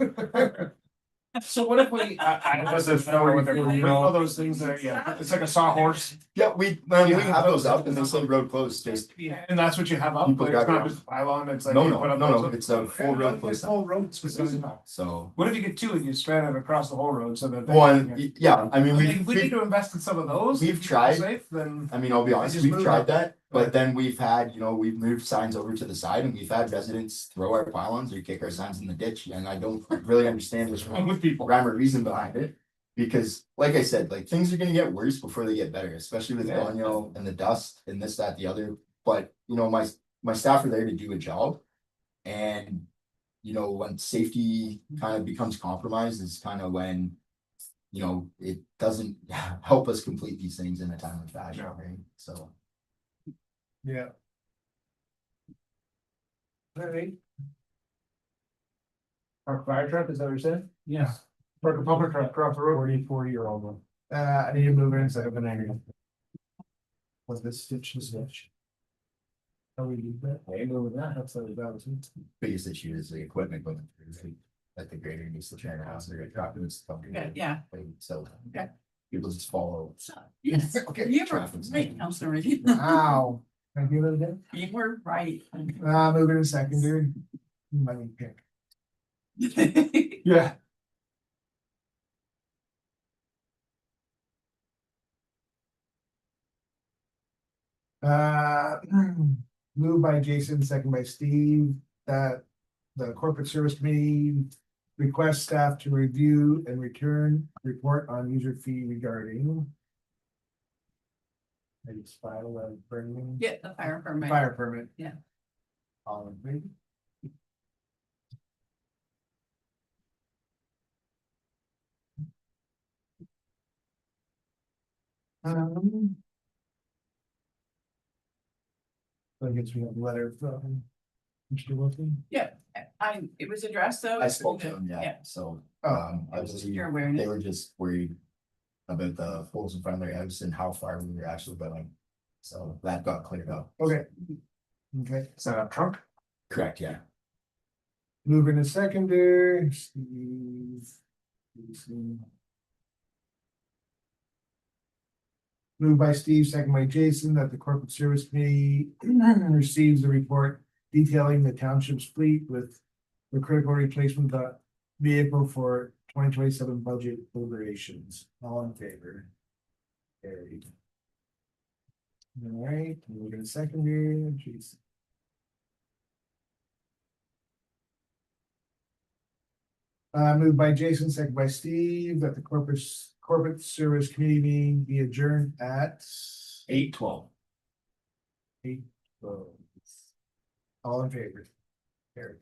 Speaker 3: So what if we, I
Speaker 5: Unless
Speaker 3: don't
Speaker 5: it's
Speaker 3: know what they're,
Speaker 5: 40,
Speaker 3: all those things that, yeah, it's like a sawhorse.
Speaker 4: Yeah, we have those up and they say road closed, just,
Speaker 3: And that's what you have up,
Speaker 4: People
Speaker 3: but it's
Speaker 4: drive
Speaker 3: not
Speaker 4: around.
Speaker 3: just a pylon, it's like.
Speaker 4: no,
Speaker 3: you
Speaker 4: no,
Speaker 3: put up
Speaker 4: no,
Speaker 3: those-
Speaker 4: no, it's a full road closed. sign.
Speaker 1: Whole road specific.
Speaker 4: So,
Speaker 3: What if you get two and you spread it across the whole road so that. they-
Speaker 4: one, yeah, I mean,
Speaker 3: If we need to invest in some of those.
Speaker 4: we've
Speaker 3: to keep it
Speaker 4: tried.
Speaker 3: Safe, then.
Speaker 4: I mean, I'll be honest,
Speaker 1: just
Speaker 4: we've
Speaker 1: move
Speaker 4: tried
Speaker 1: up.
Speaker 4: that, but then we've had, we've moved signs over to the side and we've had residents throw our pylons or kick our signs in the ditch, and I don't really understand what's wrong with people, rhyme or reason behind it. Because, like I said, like, things are gonna get worse before they get better, especially with
Speaker 3: Yeah.
Speaker 4: Gagno and the dust and this, that, the other, but, my staff are there to do a job. And, when safety kind of becomes compromised is kind of when, it doesn't help us complete these things in a timely fashion, right? So.
Speaker 1: Yeah. Alright,
Speaker 3: Park fire truck, is that what you're saying?
Speaker 5: Yeah.
Speaker 3: Park a public truck across the road.
Speaker 5: 40-year-old one.
Speaker 1: I need to move in instead of an area. Was this stitch and stitch? How we do that?
Speaker 3: Hey, moving that.
Speaker 1: That's what that was.
Speaker 4: Biggest issue is the equipment going through, like the grader needs to turn around, so they're dropping this.
Speaker 2: Yeah.
Speaker 4: So.
Speaker 2: Okay.
Speaker 4: People just follow.
Speaker 2: Yes,
Speaker 1: Okay.
Speaker 2: you were
Speaker 4: Traffic's
Speaker 2: right,
Speaker 4: not-
Speaker 2: Counselor Reed.
Speaker 1: Wow. Can I do that again?
Speaker 2: You were right.
Speaker 1: Move it in secondary. Money pick.
Speaker 3: Yeah.
Speaker 1: Uh, moved by Jason, second by Steve, that the corporate service committee requests staff to review and return report on user fee regarding. Maybe it's file and burning.
Speaker 2: Get the fire permit.
Speaker 1: Fire permit.
Speaker 2: Yeah.
Speaker 1: All in favor? I guess we have a letter from Mr. Wilson.
Speaker 2: It was addressed though.
Speaker 4: I spoke to them, yeah, so,
Speaker 1: Oh,
Speaker 4: I was,
Speaker 2: Your
Speaker 4: they
Speaker 2: awareness.
Speaker 4: were just worried. About the holes in front of their house and how far we were actually going. So that got cleared up.
Speaker 1: okay. Okay,
Speaker 3: Is that a trunk?
Speaker 4: Correct, yeah.
Speaker 1: moving to secondary, Steve. Moved by Steve, second by Jason, that the corporate service committee receives the report detailing the township's fleet with the critical replacement vehicle for 2027 budget deliberations. All in favor? Carried. All right, moving to secondary, Jason. Moved by Jason, second by Steve, that the corporate service committee meeting be adjourned at
Speaker 3: 8:12.
Speaker 1: 8:12. All in favor? Carried.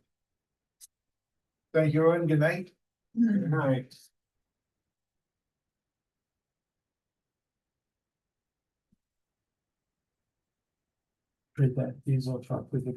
Speaker 1: Thank you, everyone. Good night.
Speaker 3: Good night.
Speaker 5: Trade that diesel truck with the